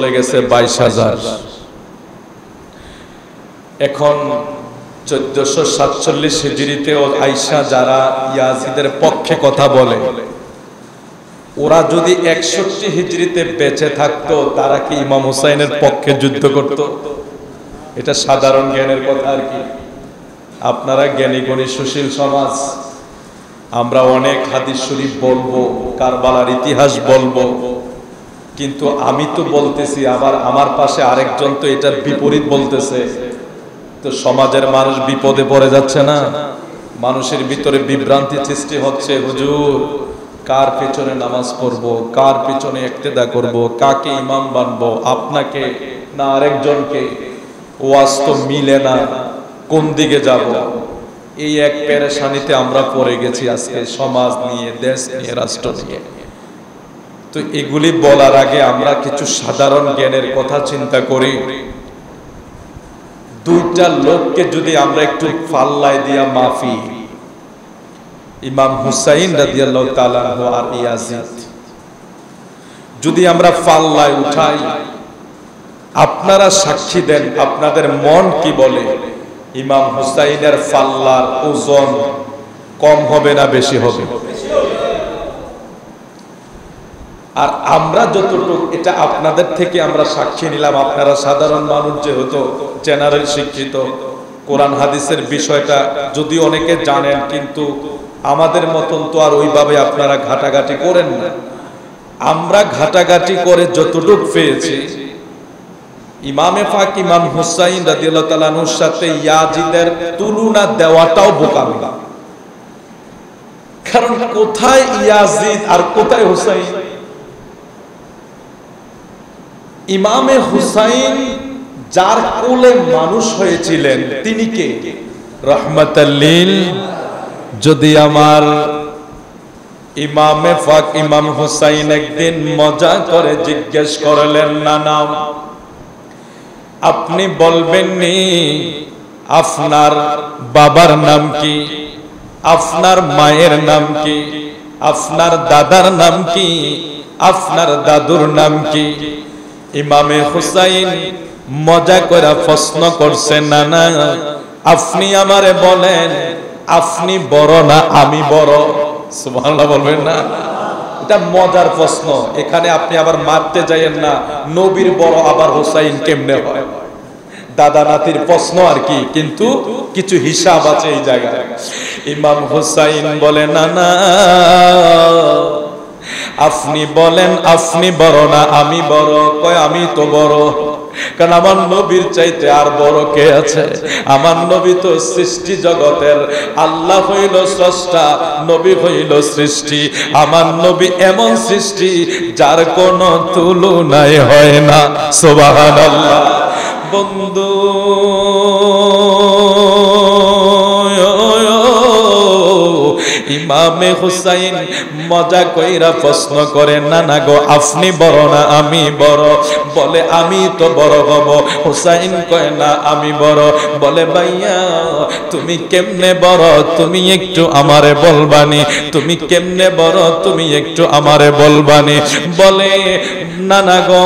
চলে গেছে 22,000। এখন 1447 হিজরিতেও আয়েশা যারা ইয়াজিদের পক্ষে কথা বলে, ওরা যদি 61 হিজরিতে বেঁচে থাকতো, তারা কি ইমাম হুসাইনের পক্ষে যুদ্ধ করত? এটা সাধারণ জ্ঞানের কথা আর কি। আপনারা জ্ঞানী গুণী সুশীল সমাজ, আমরা অনেক হাদিস শরীফ বলবো, কারবালার ইতিহাস বলবো, কিন্তু আমি তো বলতেছি, আবার আমার পাশে আরেকজন তো এটার বিপরীত বলতেছে, তো সমাজের মানুষ বিপদে পড়ে যাচ্ছে না? মানুষের ভিতরে বিভ্রান্তি সৃষ্টি হচ্ছে। হুজুর, কার পেছনে নামাজ পড়বো, কার পেছনে ইক্তেদা করব, কাকে ইমাম বানবো, আপনাকে না আরেকজনকে? ওয়াজ তো মিলে না, কোন দিকে যাব? এই এক পেরেশানিতে আমরা পড়ে গেছি আজকে, সমাজ নিয়ে, দেশ নিয়ে, রাষ্ট্র নিয়ে। তো এগুলি বলার আগে আমরা কিছু সাধারণ জ্ঞানের কথা চিন্তা করি। দুইটা লোককে যদি আমরা একটু পাল্লায় দিয়া মাফি, ইমাম হুসাইন রাদিয়াল্লাহু তাআলা আনহু আর ইয়াজিদ, যদি আমরা পাল্লায় উঠাই, আপনারা সাক্ষী দেন, আপনাদের মন কি বলে? ইমাম হুসাইনের পাল্লার ওজন কম হবে না বেশি হবে? আর আমরা যতটুকু, এটা আপনাদের থেকে আমরা সাক্ষী নিলাম, আপনারা সাধারণ মানুষ যেহেতু জেনারেল শিক্ষিত, কোরআন হাদিসের বিষয়টা যদি অনেকে জানেন, কিন্তু আমাদের মতন তো আর ওইভাবে আপনারা ঘাটাঘাটি করেন না। আমরা ঘাটাঘাটি করে যতটুকু পেয়েছি, ইমামে পাক ইমাম হুসাইন রাদিয়াল্লাহু তাআলা আনহুর সাথে ইয়াজিদের তুলনা দেওয়াটাও বোকামি। কারণ কোথায় ইয়াজিদ আর কোথায় হুসাইন? ইমামে হুসাইন যার কোলে মানুষ হয়েছিলেন, তিনি কে? রাহমাতাল লিল। যদি আমার ইমামে পাক ইমাম হুসাইন একদিন মজা করে জিজ্ঞেস করলেন, নানা আপনি বলবেন নি আপনার বাবার নাম কি, আপনার মায়ের নাম কি, আপনার দাদার নাম কি, আপনার দাদুর নাম কি? ইমামে হুসাইন মজা করে প্রশ্ন করছেন, নানা আপনি আমারে বলেন, আপনি বড় না আমি বড়? সুবহানাল্লাহ বলবেন না? এটা মজার প্রশ্ন। এখানে আপনি আবার মারতে যাইয়েন না, নবীর বড় আবার হুসাইন কেমনে হয়? দাদা নাতির প্রশ্ন আর কি, কিন্তু কিছু হিসাব আছে এই জায়গায়। ইমাম হুসাইন বলে, নানা আপনি বলেন আপনি বড় না আমি বড়? কয় আমি তো বড়, কারণ আমার নবীর চাইতে আর বড় কে আছে? আমার নবী তো সৃষ্টি জগতের, আল্লাহ হইল স্রষ্টা, নবী হইল সৃষ্টি। আমার নবী এমন সৃষ্টি যার কোনো তুলনাই হয় না। সুবহানাল্লাহ। বন্ধু ইমামে হুসাইন মজা কইরা প্রশ্ন করেন, নানা গো আপনি বড় না আমি বড়? বলে আমি তো বড় হব। হুসাইন কয় না আমি বড়। বলে ভাইয়া তুমি কেমনে বড়, তুমি একটু আমারে বলবানি? তুমি কেমনে বড়, তুমি একটু আমারে বলবানি? বলে নানা গো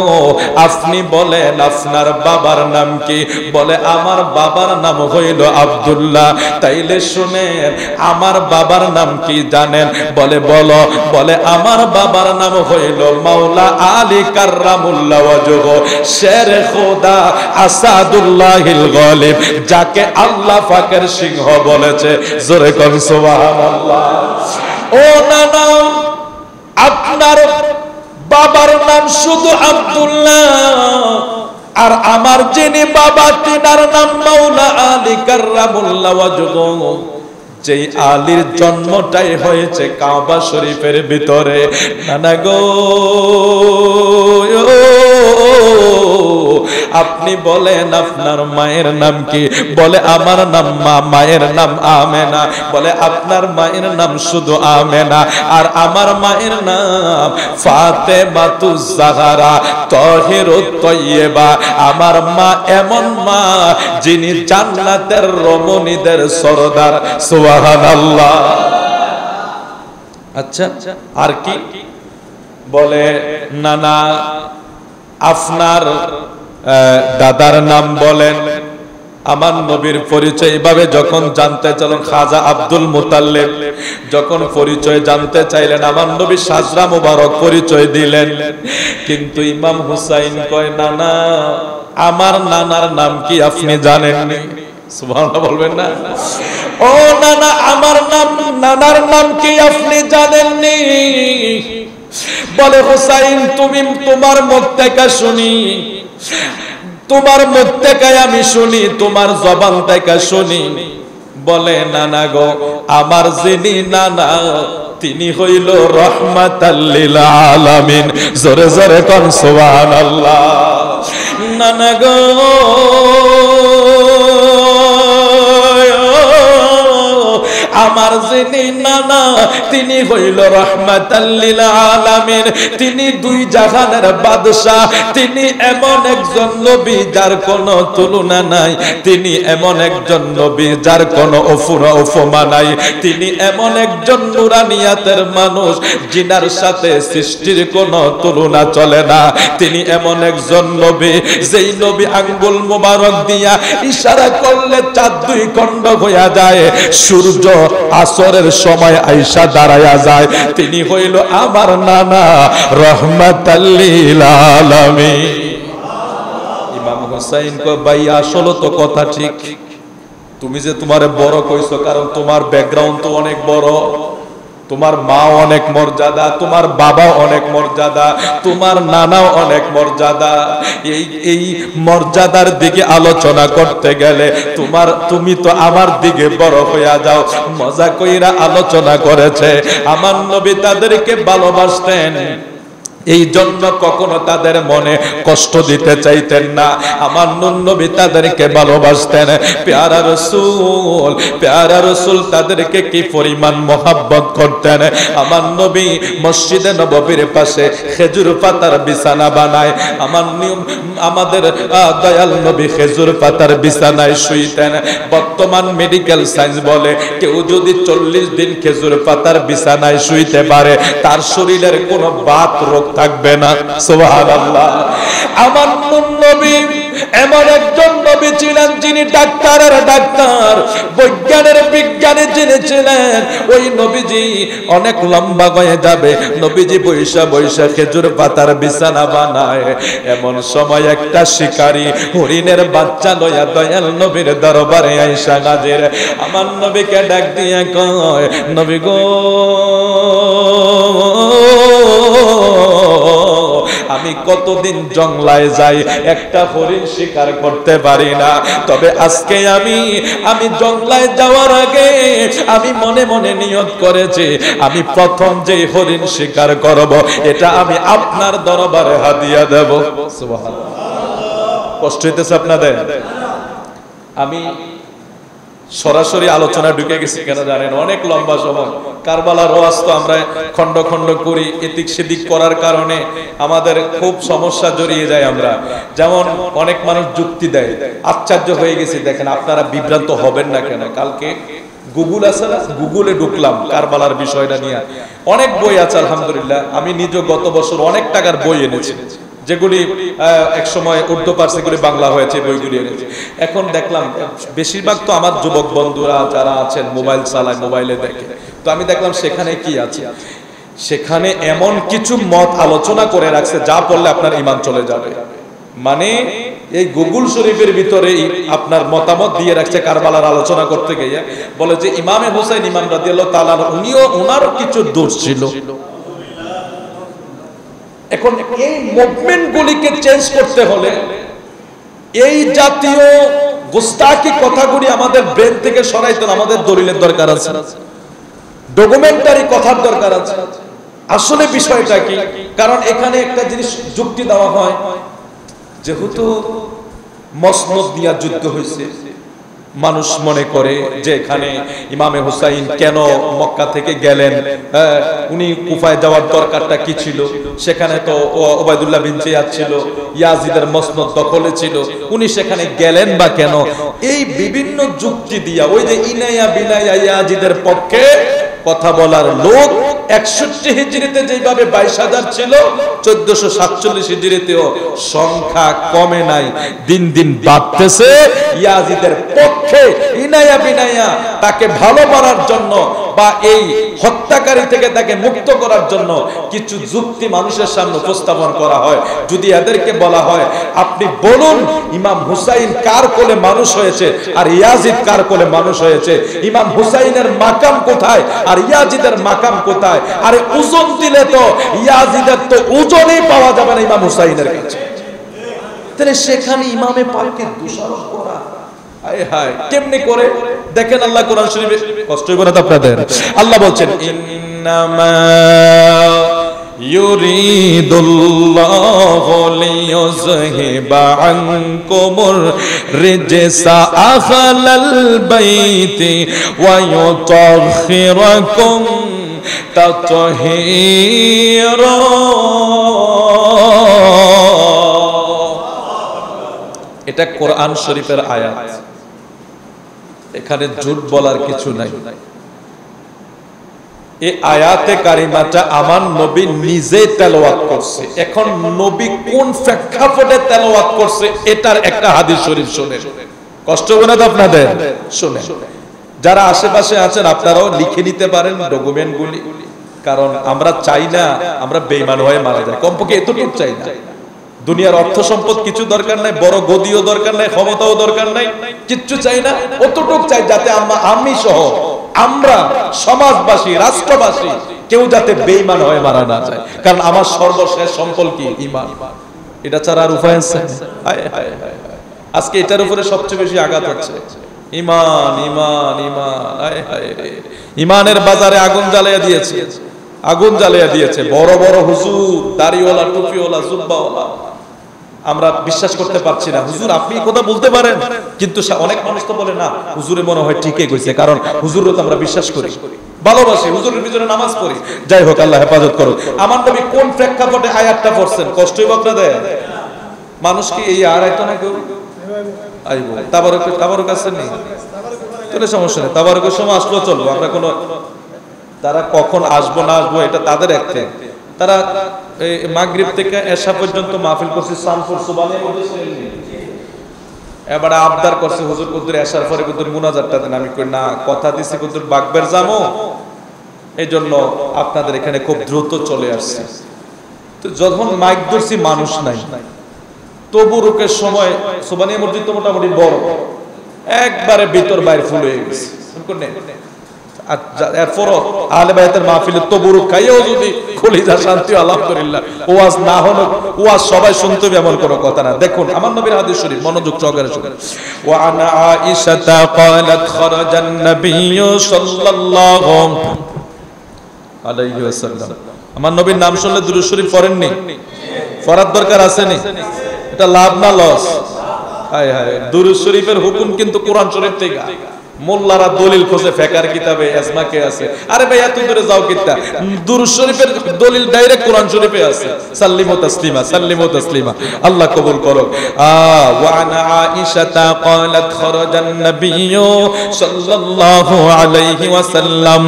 আপনি বলেন আপনার বাবার নাম কি? বলে আমার বাবার নাম হইল আব্দুল্লাহ। তাইলে শুনেন আমার বাবার নাম কি জানেন? বলে বলো। বলে আমার বাবার নাম হইল মাওলা আলী কাররামুল্লাহ ওয়াজহু, শের খোদা আসাদুল্লাহিল গালিব, যাকে আল্লাহ পাকের সিংহ বলেছে। জোরে কোন সুবহানাল্লাহ। ও নানা আপনার বাবার নাম শুধু আব্দুল্লাহ, আর আমার যিনি বাবা তিনার নাম মাওলা আলী কাররামুল্লাহ ওয়াজহু। যেই আলীর জন্মটাই হয়েছে কাবা শরীফের ভিতরে। নানা গো আপনি বলেন আপনার মায়ের নাম কি? বলে আমার নাম মায়ের নাম আমেনা। বলে আপনার মায়ের নাম শুধু আমেনা, আর আমার মায়ের নাম ফাতেমাতুজ জাহরা তাহিরুত তাইয়্যিবা। আমার মা এমন মা যিনি জান্নাতের রমণীদের সরদার। সুবহানাল্লাহ। আচ্ছা আর কি? বলে নানা আপনার দাদার নাম বলেন। আমার নবীর পরিচয় এভাবে যখন জানতে চাইলেন খাজা আব্দুল মুতাল্লিব যখন পরিচয় জানতে চাইলেন আমার নবী সাজরা মুবারক পরিচয় দিলেন। কিন্তু ইমাম হুসাইন কয় নানা আমার নানার নাম কি আপনি জানেননি? সুবহানাল্লাহ বলবেন না? ও নানা আমার নানার নাম কি আপনি জানেননি? বলে হুসাইন তুমি তোমার মুখ থেকে শুনি, তোমার মুখ থেকে আমি শুনি, তোমার জবান থেকে শুনি। বলে নানা গো আমার যিনি নানা তিনি হইল রাহমাতাল লিল আলামিন। জোরে জোরে কোন সুবহানাল্লাহ। নানা গো আমার যিনি নানা তিনি হইল রাহমাতাল লিল আলামিন। তিনি দুই জাহানের বাদশা, তিনি এমন একজন নবী যার কোনো তুলনা নাই, তিনি এমন একজন নবী যার কোনো উপমা নাই, তিনি এমন একজন নুরানিয়াতের মানুষ যিনার সাথে সৃষ্টির কোনো তুলনা চলে না। তিনি এমন একজন নবী যেই নবী আঙ্গুল মোবারক দিয়া ইশারা করলে চাঁদ দুই খণ্ড হইয়া যায়, সূর্য আসরের সময় আইসা দাঁড়ায়া যায়। তিনি হইল আমার নানা রাহমাতাল লিল আলামিন। ইমাম হুসাইন কয় ভাই আসলে তো কথা ঠিক, তুমি যে তোমারে বড় কইছো কারণ তোমার ব্যাকগ্রাউন্ড তো অনেক বড়, তোমার মা অনেক মর্যাদা, তোমার বাবা অনেক মর্যাদা, তোমার নানাও অনেক মর্যাদা। এই মর্যাদার দিকে আলোচনা করতে গেলে তুমি তো আমার দিকে বড় হইয়া যাও। মজা কইরা আলোচনা করেছে। আমার নবী তাদেরকে ভালোবাসতেন, এই জন্য কখনো তাদের মনে কষ্ট দিতে চাইতেন না। আমার নবী তাদেরকে ভালোবাসতেন। প্যারা রাসূল তাদেরকে কি পরিমাণ মহব্বত করতেন। আমার নবী মসজিদে নববীর পাশে খেজুর পাতার বিছানা বানায়। আমাদের দয়াল নবী খেজুর পাতার বিছানায় শুইতেন। বর্তমান মেডিকেল সায়েন্স বলে কেউ যদি 40 দিন খেজুর পাতার বিছানায় শুইতে পারে তার শরীরের কোনো বাত রোগ থাকবে না। সুবহানাল্লাহ। আমার নবী এমন একজন নবী ছিলেন যিনি ডাক্তারের ডাক্তার, বৈজ্ঞানের বিজ্ঞানী যিনি ছিলেন। ওই নবীজি অনেক লম্বা হয়ে যাবে, নবীজি বৈশা বৈশা খেজুর পাতার বিছানা বানায়। এমন সময় একটা শিকারী হরিণের বাচ্চা লইয়া দয়াল নবীর দরবারে আইসা হাজির। আমার নবীকে ডাক দিয়া কয় নবী গো আমি কতদিন জঙ্গলায় যাই একটা হরিণ শিকার করতে পারি না, তবে আজকে আমি জঙ্গলায় যাওয়ার আগে আমি মনে মনে নিয়ত করেছি আমি প্রথম যে হরিণ শিকার করব এটা আমি আপনার দরবারে হাদিয়া দেব। সুবহানাল্লাহ। কষ্ট হইতেছে আপনাদের? আমি সরাসরি আলোচনা ঢুকে গেছি কেন জানেন? অনেক লম্বা সময় কারবালার ওয়াজ তো আমরা খন্ড খন্ড করি, এদিক সেদিক করার কারণে আমাদের খুব সমস্যা জড়িয়ে যায়। আমরা যেমন অনেক মানুষ যুক্তি দেয়, আশ্চর্য হয়ে গেছি। দেখেন আপনারা বিভ্রান্ত হবেন না কেন? কালকে গুগল আছে না, গুগলে ঢুকলাম কারবালার বিষয়টা নিয়ে, অনেক বই আছে আলহামদুলিল্লাহ। আমি নিজে গত বছর অনেক টাকার বই এনেছি, যেগুলি এক সময় উর্দু পার্সিগুলি বাংলা হয়েছে, বইগুলি এনেছে। এখন দেখলাম বেশিরভাগ তো আমার যুবক বন্ধুরা যারা আছেন মোবাইল চালায়, মোবাইলে দেখে। তো আমি দেখলাম সেখানে কি আছে, সেখানে এমন কিছু মত আলোচনা করে রাখছে যা পড়লে আপনার ঈমান চলে যাবে। মানে এই গুগল শরীফের ভিতরে আপনার মতামত দিয়ে রাখছে কারবালার আলোচনা করতে গিয়ে। বলে যে ইমামে হোসেন ইমাম রাদিয়াল্লাহু তাআলা ওনারও কিছু দোষ ছিল। এখন এই মুভমেন্ট গুলিকে চেঞ্জ করতে হলে এই জাতীয় গোস্তাকি কথাগুলি আমাদের ব্রেন থেকে সরাইতে আমাদের দলিলের দরকার আছে, ডকুমেন্টারি কথার দরকার আছে। আসলে বিষয়টা কি? কারণ এখানে একটা জিনিস যুক্তি দেওয়া হয়, যেহেতু মসনদ নিয়ে যুদ্ধ হয়েছে, মানুষ মনে করে যে এখানে ইমামে হুসাইন কেন মক্কা থেকে গেলেন, উনি কুফায় যাওয়ার দরকারটা কি ছিল? সেখানে তো ওবায়দুল্লাহ বিন জিয়াদ ছিল, ইয়াজিদের মসনদ দখলে ছিল, উনি সেখানে গেলেন বা কেন? এই বিভিন্ন যুক্তি দিয়া ওই যে ইনায়া বিনায়া ইয়াজিদের পক্ষে কথা বলার লোক 61 হিজরিতে যেভাবে 22,000 ছিল 1447 হিজরিতেও সংখ্যা কমে নাই, দিন দিন বাড়তেছে। ইয়াজিদের পক্ষে ইনায়া বিনায়া তাকে ভালো করার জন্য বা এই হত্যাকারী থেকে তাকে মুক্ত করার জন্য কিছু যুক্তি মানুষের সামনে উপস্থাপন করা হয়। যদি এদেরকে বলা হয় আপনি বলুন ইমাম হুসাইন কার কোলে মানুষ হয়েছে আর ইয়াজিদ কার কোলে মানুষ হয়েছে, ইমাম হুসাইনের মাকাম কোথায় আর ইয়াজিদের মাকাম কোথায়, আরে ওজন দিলে তো ইয়াজিদের তো ওজনই পাওয়া যাবে না ইমাম হুসাইনের কাছে, তাহলে সেখানে ইমামে পাককে দোষারোপ করা হায় হায় কেমনে করে দেখেন। আল্লাহ কোরআন শরীফে কষ্ট হবে না আপনাদের, আল্লাহ বলছেন ইন্নামা ইউরিদুল্লাহু লিইয়ুযহিবা আনকুমুর রিজসা আহলাল বাইতি ওয়া ইউতাহহিরাকুম তাতহীরা। এটা কোরআন শরীফের আয়াত, এখানে ঝুট বলার কিছু নাই। এই আয়াতে কারিমাটা আমার নবী নিজে তেলাওয়াত করছে। এখন নবী কোন প্রেক্ষাপটে তেলাওয়াত করছে এটার একটা হাদিস শরীফ শুনেন, কষ্ট হবে না তো আপনাদের? শুনেন, যারা আশেপাশে আছেন আপনারাও লিখে নিতে পারেন ডকুমেন্টগুলি, কারণ আমরা চাই না আমরা বেঈমান হয়ে মারা যায়, কমপক্ষে এতটুকু চাই না। দুনিয়ার অর্থ সম্পদ কিছু দরকার নাই, বড় গদিও দরকার নাই, ক্ষমতাও দরকার নাই, কিচ্ছু চাই না, অতটুক চাই যাতে আমি সহ আমরা সমাজবাসী রাষ্ট্রবাসী কেউ যাতে বেঈমান হয়ে মারা না যায়, কারণ আমার সর্বশেষ সম্পদ কি? ঈমান। এটা ছাড়া আর উপায় আছে? আজকে এটার উপরে সবচেয়ে বেশি আঘাত হচ্ছে, ঈমান ঈমান ঈমান। ঈমানের বাজারে আগুন জ্বালিয়ে দিয়েছে, আগুন জ্বালিয়ে দিয়েছে বড় বড় হুজুর, দাড়িওয়ালা, টুপিওয়ালা, জুব্বাওয়ালা। আমরা বিশ্বাস করতে পারছি না হুজুর আপনি কথা বলতে পারেন, কিন্তু অনেক মানুষ তো বলে না হুজুরে মনে হয় ঠিকই কইছে, কারণ হুজুরও তো আমরা বিশ্বাস করি, ভালোবাসি, হুজুরের পিছনে নামাজ পড়ি। যাই হোক, আল্লাহ হেফাজত করুন। আমার নবী কোন প্রেক্ষাপটে আয়াতটা পড়ছেন কষ্ট হইব আপনাদের? মানুষ কি এই আর আইতো না কেউ আইব? তাবারক আছে নেই? তাহলে সমস্যা নেই, তাবারকের সময় আসলো চলবো, আমরা কোনো তারা কখন আসবো না আসবো এটা তাদের একটা। তারা মাগরিব থেকে এশা পর্যন্ত মাহফিল করছে সানপুর সুবহানের মধ্যে, এবারে আবদার করছে হুজুর কুদ্দুর এশার পরে কুদ্দুর মুনাজাতটা দেন। আমি কই না, কথা দিছি কুদ্দুর বাগবের জামো, এইজন্য আপনাদের এখানে খুব দ্রুত চলে আসছে। তো যখন মাইক ধরছি মানুষ নাই, তবুরুকের সময় সুবহানের মসজিদ তো মোটামুটি বড়, একবারে ভিতর বাইরে ফুল হয়ে গেছে। এরপরও আহলে বাইতের মাহফিলে তবুরুক খাইও যদি কলিজা শান্তি, আলহামদুলিল্লাহ। ওয়াজ না হলো, ওয়াজ সবাই শুনতে হবে এমন কোনো কথা না। দেখুন আমার নবীর হাদিস শরীফ, মনোযোগ সহকারে শুনুন। ওয়া আনা আয়েশা ক্বালাত খারাজান নাবিয়্যু সাল্লাল্লাহু আলাইহি ওয়াসাল্লাম। আমার নবীর নাম শুনলে দুরূদ শরীফ পড়েননি? পড়ার দরকার আছে নি? এটা লাভ না লস? হায় হায়, দুরূদ শরীফের হুকুম কিন্তু কোরআন শরীফ থেকে। মোল্লারা দলিল খোঁজে ফেকার কিতাবে এজমাকে আছে, আরে ভাই এত দূরে যাও কিতা? দুরূদ শরীফের দলিল ডাইরেক্ট কোরআন শরীফে আছে। সাল্লিমু তাসলিমা, সাল্লিমু তাসলিমা, আল্লাহ কবুল করুক। ওয়া আনা আয়েশা ক্বালাত খারাজান নাবিয়্যু সাল্লাল্লাহু আলাইহি ওয়াসাল্লাম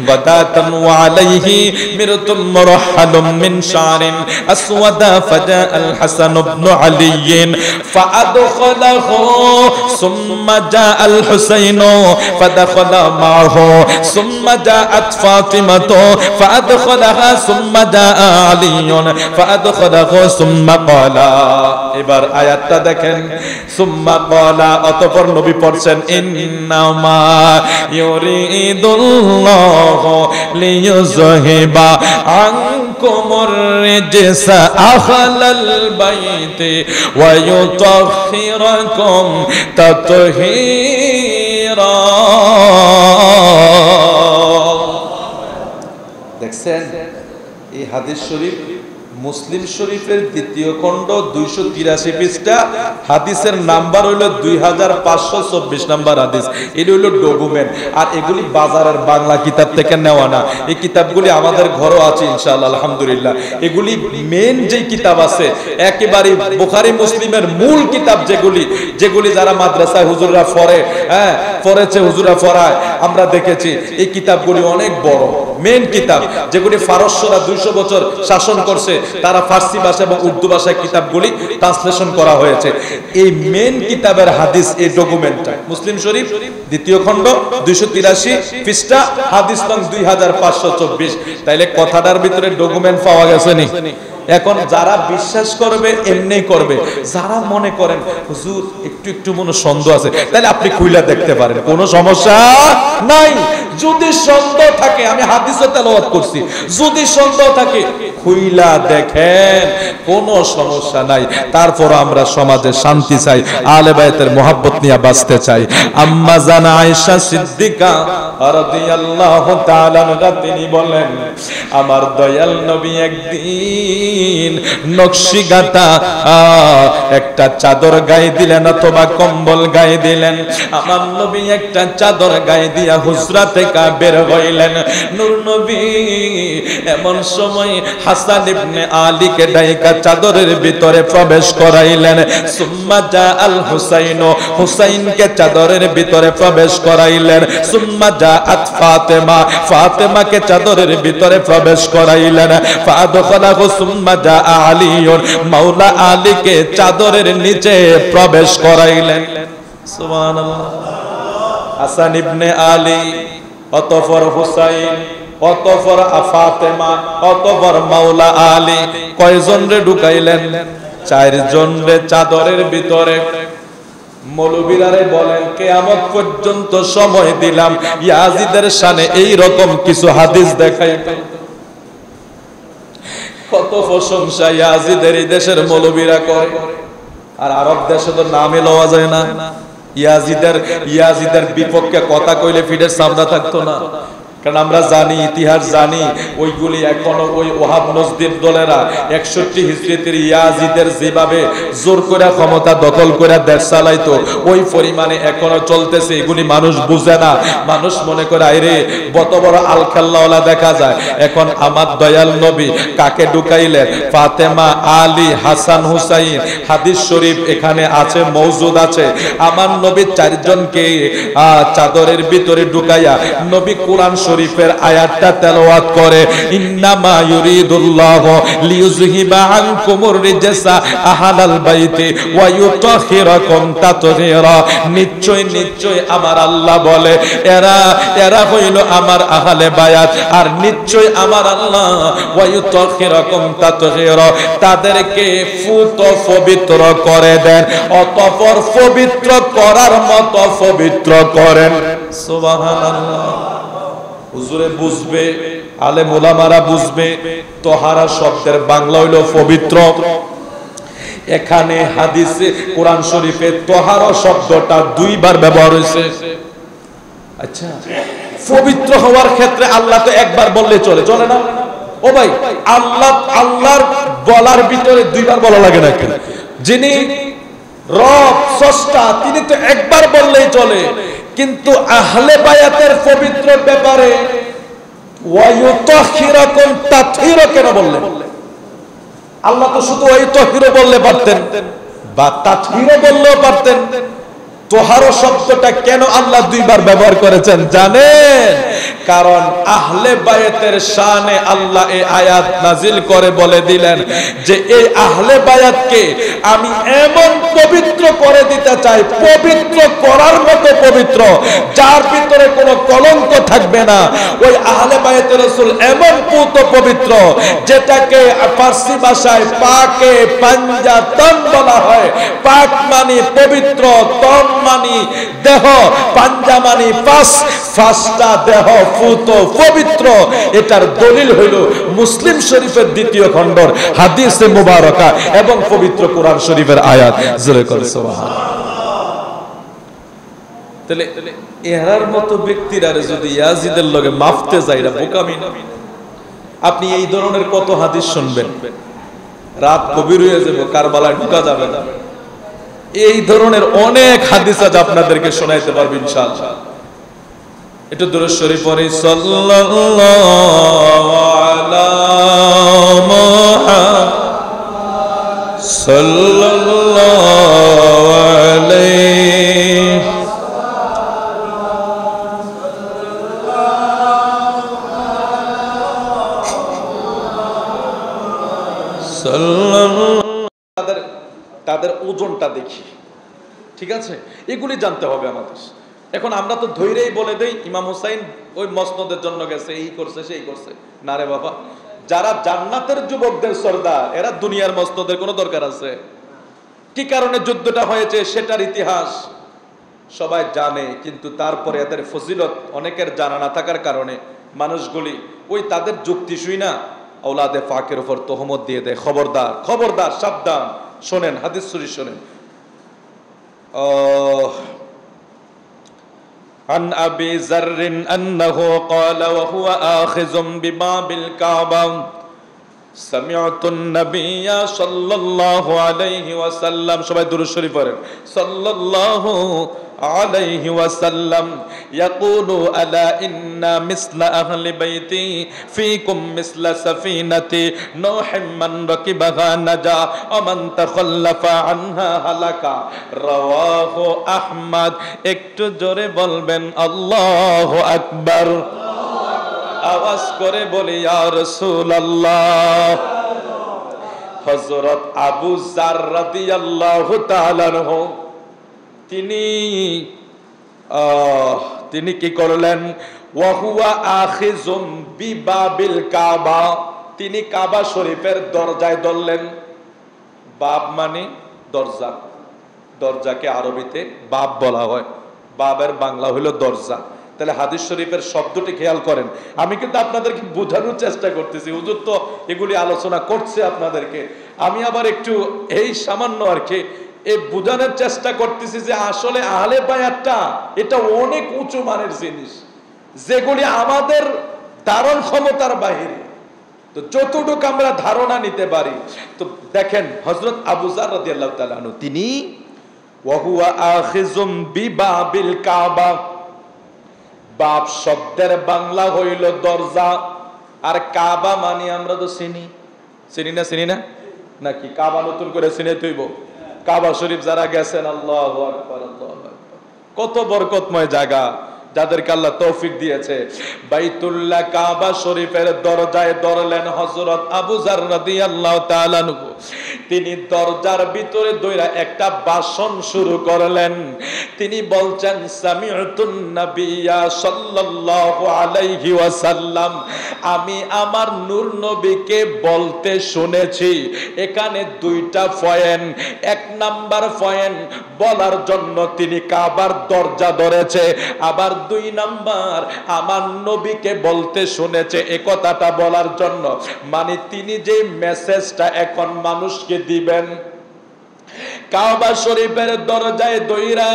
গাদাতান ওয়া আলাইহি মিরতুম মুরহালুম মিন শারিন আসওয়াদা ফাজা আল হাসান ইবনে আলী ফাআদখালাহু সুম্মা জা আল হুসাইন فدخل معه ثم جاءت فاطمة فأدخلها ثم جاء علي فأدخله ثم قال। এবার আয়াতটা দেখেন, সুম্মা ক্বালা, অতঃপর নবী পড়ছেন ইন্নামা ইউরিদুল্লাহু লিইয়ুযহিবা আনকুমুর রিজসা আহলাল বাইতি ওয়া ইউতাহহিরাকুম তাতহীরা। দেখছেন এই হাদিস শরীফ মুসলিম শরীফের দ্বিতীয় খণ্ড 283 পৃষ্ঠা, হাদিসের নাম্বার হইল 2524 নাম্বার হাদিস। এটা হইল ডকুমেন্ট, আর এগুলি বাজারের বাংলা কিতাব থেকে নেওয়া না। এই কিতাবগুলি আমাদের ঘরও আছে ইনশাআল্লাহ, আলহামদুলিল্লাহ। এগুলি মেন যে কিতাব আছে, একেবারে বুখারী মুসলিমের মূল কিতাব, যেগুলি যারা মাদ্রাসায় হুজুররা পড়েছে, হুজুররা পড়ায়, আমরা দেখেছি এই কিতাবগুলি অনেক বড় মেন কিতাব, যেগুলি ফারস্যরা 200 বছর শাসন করছে, তারা ফার্সি ভাষা এবং উর্দু ভাষায় কিতাবগুলি ট্রান্সলেশন করা হয়েছে। এই মেন কিতাবের হাদিস, এই ডকুমেন্টটা মুসলিম শরীফ দ্বিতীয় খণ্ড 283 পৃষ্ঠা, হাদিস নং 2524। তাইলে কথাটার ভিতরে ডকুমেন্ট পাওয়া গেছে নি? এখন যারা বিশ্বাস করবে এমনি করবে, যারা মনে করেন হুজুর একটু মনে সন্দেহ আছে, তাহলে আপনি খুইলা দেখতে পারেন, কোনো সমস্যা নাই। যদি সন্দেহ থাকে, আমি হাদিসও তেলাওয়াত করছি, যদি সন্দেহ থাকে খুইলা দেখেন, কোনো সমস্যা নাই। তারপর আমরা সমাজে শান্তি চাই, আহলে বায়তের মোহাব্বত নিয়ে বাঁচতে চাই। আম্মা জানা আয়েশা সিদ্দিকা রাদিয়াল্লাহু তাআলা আনহা তিনি বলেন, আমার দয়াল নবী একদিন নকশিকাঁথা একটা চাদর গায়ে দিলেন অথবা কম্বল গায়ে দিলেন। আমার নবী একটা চাদর গায়ে দিয়া হুজরা থেকে বের হইলেন। নূর নবী এমন সময় হাসান ইবনে আলীকে ডাইকা চাদরের ভিতরে প্রবেশ করাইলেন। সুম্মা জা আল হুসাইন, হুসাইনকে চাদরের ভিতরে প্রবেশ করাইলেন। সুম্মা জা আত ফাতেমা, ফাতেমাকে চাদরের ভিতরে প্রবেশ করাইলেন। ফাদখালাহু সুম্মা জা আলীউন, মাওলা আলীকে চাদরের নিচে প্রবেশ করাইলেন। সুবহানাল্লাহ। হাসান ইবনে আলী, অতঃপর হুসাইন, অতঃপর ফাতেমা, অতঃপর মাওলা আলী, কয়জন রে ঢুকাইলেন? 4 জন রে চাদরের ভিতরে। মৌলবীরারে বলেন, কিয়ামত পর্যন্ত সময় দিলাম ইয়াজিদের শানে এই রকম কিছু হাদিস দেখাইতে। কত প্রশংসা ইয়াজিদের এই দেশের মৌলবীরা করে, আর আরব দেশে তো নামে লওয়া যায় না। ইয়াজিদের বিপক্ষে কথা কইলে ফিডের সামনে থাকতো না, কারণ আমরা জানি, ইতিহাস জানি, ওইগুলি এখনো ওই ওহাব নজদির দলেরা 61 হিজরিতের ইয়াজিদের যেভাবে জোর করে ক্ষমতা দখল করে দেশ চালাইতো, ওই পরিমাণে এখনো চলতেছে। এগুলি মানুষ বুঝে না, মানুষ মনে করে আইরে বত বড় আল খাল্লাওয়ালা দেখা যায়। এখন আমার দয়াল নবী কাকে ঢুকাইলেন? ফাতেমা, আলী, হাসান, হুসাইন। হাদিস শরীফ এখানে আছে, মওজুদ আছে। আমার নবী 4 জনকে চাদরের ভিতরে ঢুকাইয়া নবী কোরআন শরীফের আয়াতটা তেলাওয়াত করে, ইন্নামা ইউরিদুল্লাহু লিইউযহিবা আনকুমুর রিজসা আহলাল বাইতি ওয়া ইউতাহিরাকুম তাতহীরা। নিশ্চয় আমার আল্লাহ বলে, এরা হইল আমার আহলে বায়াত, আর নিশ্চয় আমার আল্লাহ ওয়া ইউতাহিরাকুম তাতহীরা, তাদেরকে ফুত পবিত্র করে দেন, অতঃপর পবিত্র করার মতো পবিত্র করেন। সুবহানাল্লাহ। হুজুরে বুঝবে, আলেম ওলামারা বুঝবে, তোহারা শব্দের বাংলা হইল পবিত্র। এখানে হাদিসে কোরআন শরীফে তোহারা শব্দটা 2 বার ব্যবহার হয়েছে। আচ্ছা, পবিত্র হওয়ার ক্ষেত্রে আল্লাহ তো একবার বললে চলে না? ও ভাই, আল্লাহর বলার ভিতরে 2 বার বলা লাগে না কেন? যিনি রব স্রষ্টা, তিনি তো একবার বললেই চলে। কিন্তু আহলে বায়াতের পবিত্র ব্যাপারে ওয়ায়ুতাহিরাকুম তাতহীরা কেন বললেন? আল্লাহ তো শুধু ওয়ায়ুতাহিরা বললে পারতেন, বা তাতহীরা বললেও পারতেন। তোহারা শব্দটা কেন আল্লাহ 2 বার ব্যবহার করেছেন জানেন? কারণ আহলে বায়াতের শানে আল্লাহ এই আয়াত নাজিল করে বলে দিলেন যে এই আহলে বায়াতকে আমি এমন পবিত্র করে দিতে চাই, পবিত্র করার মতো পবিত্র, যার ভিতরে কোনো কলঙ্ক থাকবে না। ওই আহলে বায়াতের রাসূল এমন পুত পবিত্র, যেটাকে ফার্সি ভাষায় পাকে পাঞ্জাতন বলা হয়। পাক মানে পবিত্র, তন মানে দেহ, পাঞ্জা মানে ফাঁসটা দেহ, ফুত পবিত্র। এটার দলিল হইল মুসলিম শরীফের 2য় খণ্ডর হাদিসে মুবারকা এবং পবিত্র কোরআন শরীফের আয়াত। জোরে করে সুবহানাল্লাহ। তাহলে এরার মতো ব্যক্তিরা যদি ইয়াজিদের লগে মাফতে যায়, এটা বোকামি না? আপনি এই ধরনের কত হাদিস শুনবেন, রাত কবির হয়ে যাবে, কারবালায় ঢোকা যাবে না। এই ধরনের অনেক হাদিস আজ আপনাদেরকে শোনাইতে পারবো ইনশাআল্লাহ। একটু দুরূদ শরীফ পড়ি, সাল্লাল্লাহু আলা মুহাম্মাদ সাল্লাল্লাহু আলাইহি তাদের ওজনটা দেখি, ঠিক আছে? এগুলি জানতে হবে আমাদের। এখন আমরা তো ধৈর্যই বলে দেই ইমাম হুসাইন ওই মসনদের জন্য গেছে, এই করছে সেই করছে। না রে বাবা, যারা জান্নাতের যুবকদের সর্দার, এরা দুনিয়ার মসনদের কোনো দরকার আছে? কি কারণে যুদ্ধটা হয়েছে সেটার ইতিহাস সবাই জানে, কিন্তু তারপরে এদের ফজিলত অনেকের জানা না থাকার কারণে মানুষগুলি ওই তাদের যুক্তি শুই না আওলাদে পাকের উপর তহমত দিয়ে দেয়। খবরদার, খবরদার, সাবধান। শোনেন হাদিস শরীফ শোনেন। عن أبي ذر أنه قال وهو آخذ بباب الكعبة سمعت النبي صلى الله عليه وسلم সবাই দুরূদ শরীফ পড়েন, সাল্লাল্লাহু আলাইহি ওয়াসাল্লাম ইয়াকুলু আলা ইন্না মিসলা আহলি বাইতি ফীকুম মিসলা সাফিনাতি নূহিম মান রাকিবাহা নাজা ওয়া মান তাখাল্লাফা আনহা হালাকা, রাওয়াহু আহমদ। একটু জোরে বলবেন আল্লাহু আকবার। আওয়াজ করে বলি ইয়া রাসূলুল্লাহ। হযরত আবু যার রাদিয়াল্লাহু তাআলা আনহু তিনি কি করলেন? ওয়া হুয়া আখিযুম বিবাবিল কাবা, তিনি কাবা শরীফের দরজায় ধরলেন। বাব মানে দরজা, দরজাকে আরবিতে বাব বলা হয়, বাবের বাংলা হলো দরজা। তাহলে হাদিস শরীফের শব্দটি খেয়াল করেন। আমি কিন্তু আপনাদেরকে বোঝানোর চেষ্টা করতেছি, হুজুর তো এগুলি আলোচনা করছে আপনাদেরকে, আমি আবার একটু এই সামান্য আর কি এই বোঝানোর চেষ্টা করতেছি যে আসলে আহলে বায়াতটা এটা অনেক উঁচু মানের জিনিস, যেগুলি আমাদের ধারণ ক্ষমতার বাহিরে। তো যতটুকু আমরা ধারণা নিতে পারি, তো দেখেন হযরত আবু যার রাদিয়াল্লাহু তাআলা আনহু তিনি ওয়া হুয়া আখিযুম বিবাবিল কাবা, বাব শব্দের বাংলা হইল দরজা, আর কাবা মানে আমরা তো চিনি না নাকি? কাবা নতুন করে চিনে তৈব? কাবা শরীফ যারা গেছেন, আল্লাহু আকবার, আল্লাহু আকবার, কত বরকতময় জায়গা যাদেরকে আল্লাহ তৌফিক দিয়েছে। বাইতুল্লাহ কাবা শরীফের দরজায় ধরলেন হযরত আবু যার রাদিয়াল্লাহু তাআলা আনহু। তিনি দরজার ভিতরে দইরা একটা ভাষণ শুরু করলেন। তিনি বলছেন, সামিউতুন নাবিয়্যা সাল্লাল্লাহু আলাইহি ওয়াসাল্লাম, আমি আমার নূর নবীকে বলতে শুনেছি। এখানে দুইটা পয়েন্ট। এক নাম্বার পয়েন্ট বলার জন্য তিনি কাবার দরজা ধরেছে, আবার দুই নাম্বার আমার নবীকে বলতে শুনেছে এ কথাটা বলার জন্য। মানে তিনি যে মেসেজটা এখন মানুষকে দিবেন কাবা শরীফের দরজায় দইরা,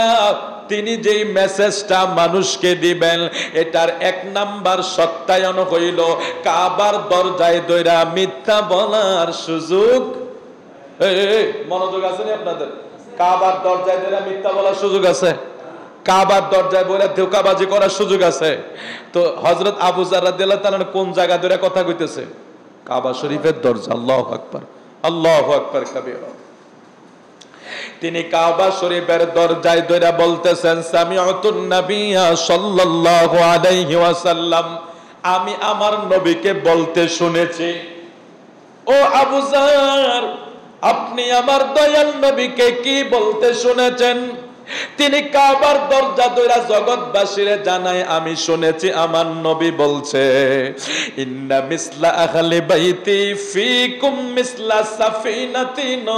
তিনি যেই মেসেজটা মানুষকে দিবেন এটার এক নাম্বার সত্যায়ন হইল কাবার দরজায় দইরা মিথ্যা বলার সুযোগ। মনোযোগ আছে না আপনাদের? কাবার দরজায় দইরা মিথ্যা বলার সুযোগ আছে, কাবার দরজায় বলে ধোঁকাবাজি করার সুযোগ আছে। তো হযরত আবু যার রাদিয়াল্লাহু তাআলা কোন জায়গা ধরে কথা কইতেছে? কাবা শরীফের দরজা। আল্লাহু আকবার, আল্লাহু আকবার কাবীরা। তিনি কাবা শরীফের দরজায় ধরে বলতেছেন, সামিউতুন নাবিয়্যা সাল্লাল্লাহু আলাইহি ওয়াসাল্লাম, আমি আমার নবীকে বলতে শুনেছি। ও আবু যার, আপনি আমার দয়াল নবীকে কি বলতে শুনেছেন? তিনি কাবার দরজা ধরে জগৎবাসীরে জানায়, আমি শুনেছি আমার নবী বলছে, ইন্না মিসলা আহলি বাইতি ফিকুম মিসলা সাফিনাতিন,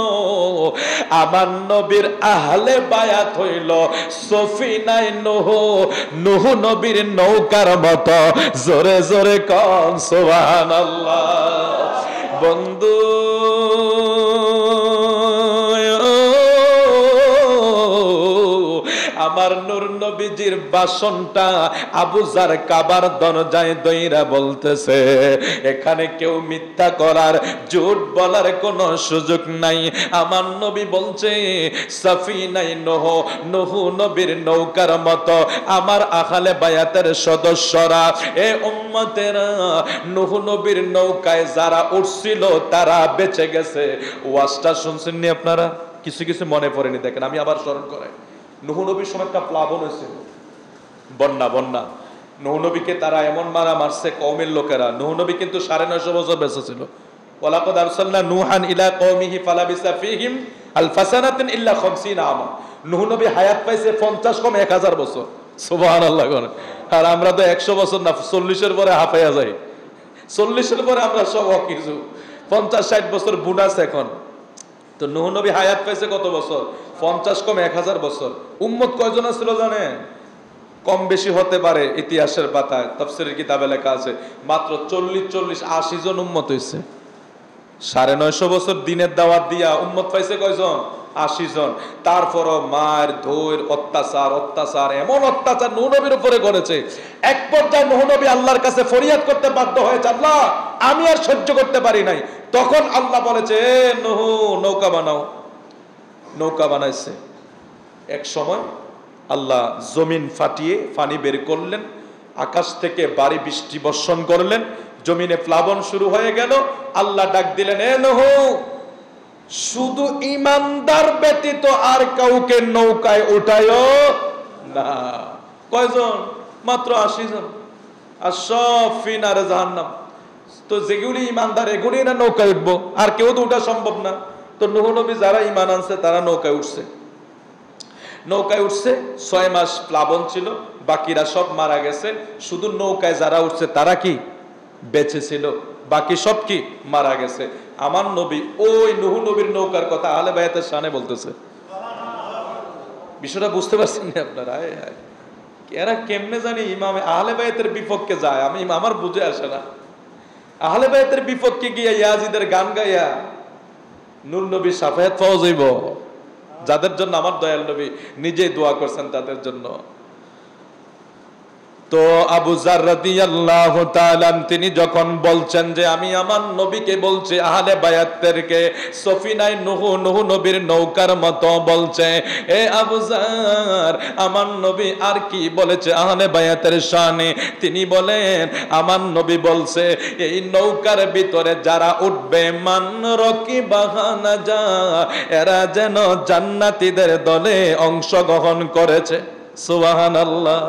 আমার নবীর আহলে বায়াত হইল সফিনায়ে নূহ, নূহ নবীর নৌকার মতো। জোরে জোরে কোন সুবহানাল্লাহ। বন্ধু আমার নূর নবীজির বাসনটা আবু যার কাবার দরজায় দইরা বলতেছে, এখানে কেউ মিথ্যা করার, ঝুট বলার কোনো সুযোগ নাই। আমার নবী বলছে সাফিনাই নূহ নবীর নৌকার মতো আমার আহলে বায়াতের সদস্যরা, এ উম্মতেরা, নূহ নবীর নৌকায় যারা উঠছিল তারা বেঁচে গেছে। ওয়াজটা শুনছেননি আপনারা? কিছু কিছু মনে পড়েনি, দেখেন আমি আবার স্মরণ করাই। নূহ নবীর সময় একটা প্লাবন হয়েছিল, বন্যা। নূহ নবীকে তারা এমন মারা মারছে কওমের লোকেরা। নূহ নবী কিন্তু 950 বছর বেঁচে ছিল। ওয়ালাকাদ আরসালনা নূহান ইলা কওমিহি ফালাবিসা ফীহিম আলফা সানাতিন ইল্লা 50 আমা। নূহ নবী হায়াত পাইছে 50 কম 1000 বছর। সুবহানাল্লাহ। আর আমরা তো 100 বছর না, 40-এর পরে হাফাইয়া যাই। 40-এর পরে আমরা সব কিছু 50-60 বছর বুনাস এখন। তো নূহ নবী হায়াত পাইছে কত বছর? 50 কম 1000 বছর। উম্মত কয়জন ছিল জানেন? কম বেশি হতে পারে, ইতিহাসের পাতায় তাফসীরের কিতাবে লেখা আছে মাত্র 40-80 জন উম্মত হইছে। 950 বছর দিনের দাওয়াত দিয়া উম্মত পাইছে কয়জন? 80 জন। তারপরও মার ধৈর অত্যাচার এমন অত্যাচার নূহ নবীর উপরে করেছে, এক পর্যায়ে নূহ নবী আল্লাহর কাছে ফরিয়াদ করতে বাধ্য হয়েছে, আল্লাহ আমি আর সহ্য করতে পারি নাই। তখন আল্লাহ বলেছে, এ নূহ নৌকা বানাও। নৌকা বানাইছে। এক সময় আল্লাহ জমিন ফাটিয়ে পানি বের করলেন, আকাশ থেকে বাড়ি বৃষ্টি বর্ষণ করলেন, জমিনে প্লাবন শুরু হয়ে গেল। আল্লাহ ডাক দিলেন, এ নূহ, শুধু ইমানদার ব্যতীত আর কাউকে নৌকায় উঠায়ও না। কয়জন? মাত্র 80 জন। আর সব ফিনারে জাহান্নাম। তো যেগুলি ইমানদার এগুলি না নৌকায় উঠবো, আর কেউ তো উঠা সম্ভব না। তো নূহ নবী যারা ইমান আনছে তারা নৌকায় উঠছে। 6 মাস প্লাবন ছিল, বাকিরা সব মারা গেছে। শুধু নৌকায় যারা উঠছে তারা কি বেঁচে ছিল, বাকি সব কি মারা গেছে। আমার নবী ওই নূহ নবীর নৌকার কথা আহলে বায়াতের শানে বলতেছে। বিষয়টা বুঝতে পারছেন না আপনারা? এরা কেমনে জানি ইমামে আহলে বায়াতের বিপক্ষে যায়, আমার বুঝে আসে না। আহলে বায়াতের বিপক্ষে গিয়া ইয়াজিদের গান গাইয়া নূর নবী শাফায়াত পাওয়া যাইব, যাদের জন্য আমার দয়াল নবী নিজেই দোয়া করছেন তাদের জন্য। তো আবু যার রাদিয়াল্লাহু তাআলা তিনি যখন বলছেন যে আমি আমার নবীকে বলছি আহলে বায়াতদেরকে সফিনায় নূহ নবীর নৌকার মতো বলছে, এ আবু যার, আমার নবী আর কি বলেছে আহলে বায়াতের শানে? তিনি বলেন আমার নবী বলছে এই নৌকার ভিতরে যারা উঠবে মান রাকিবাহা যা, এরা যেন জান্নাতীদের দলে অংশগ্রহণ করেছে। সুবহানাল্লাহ।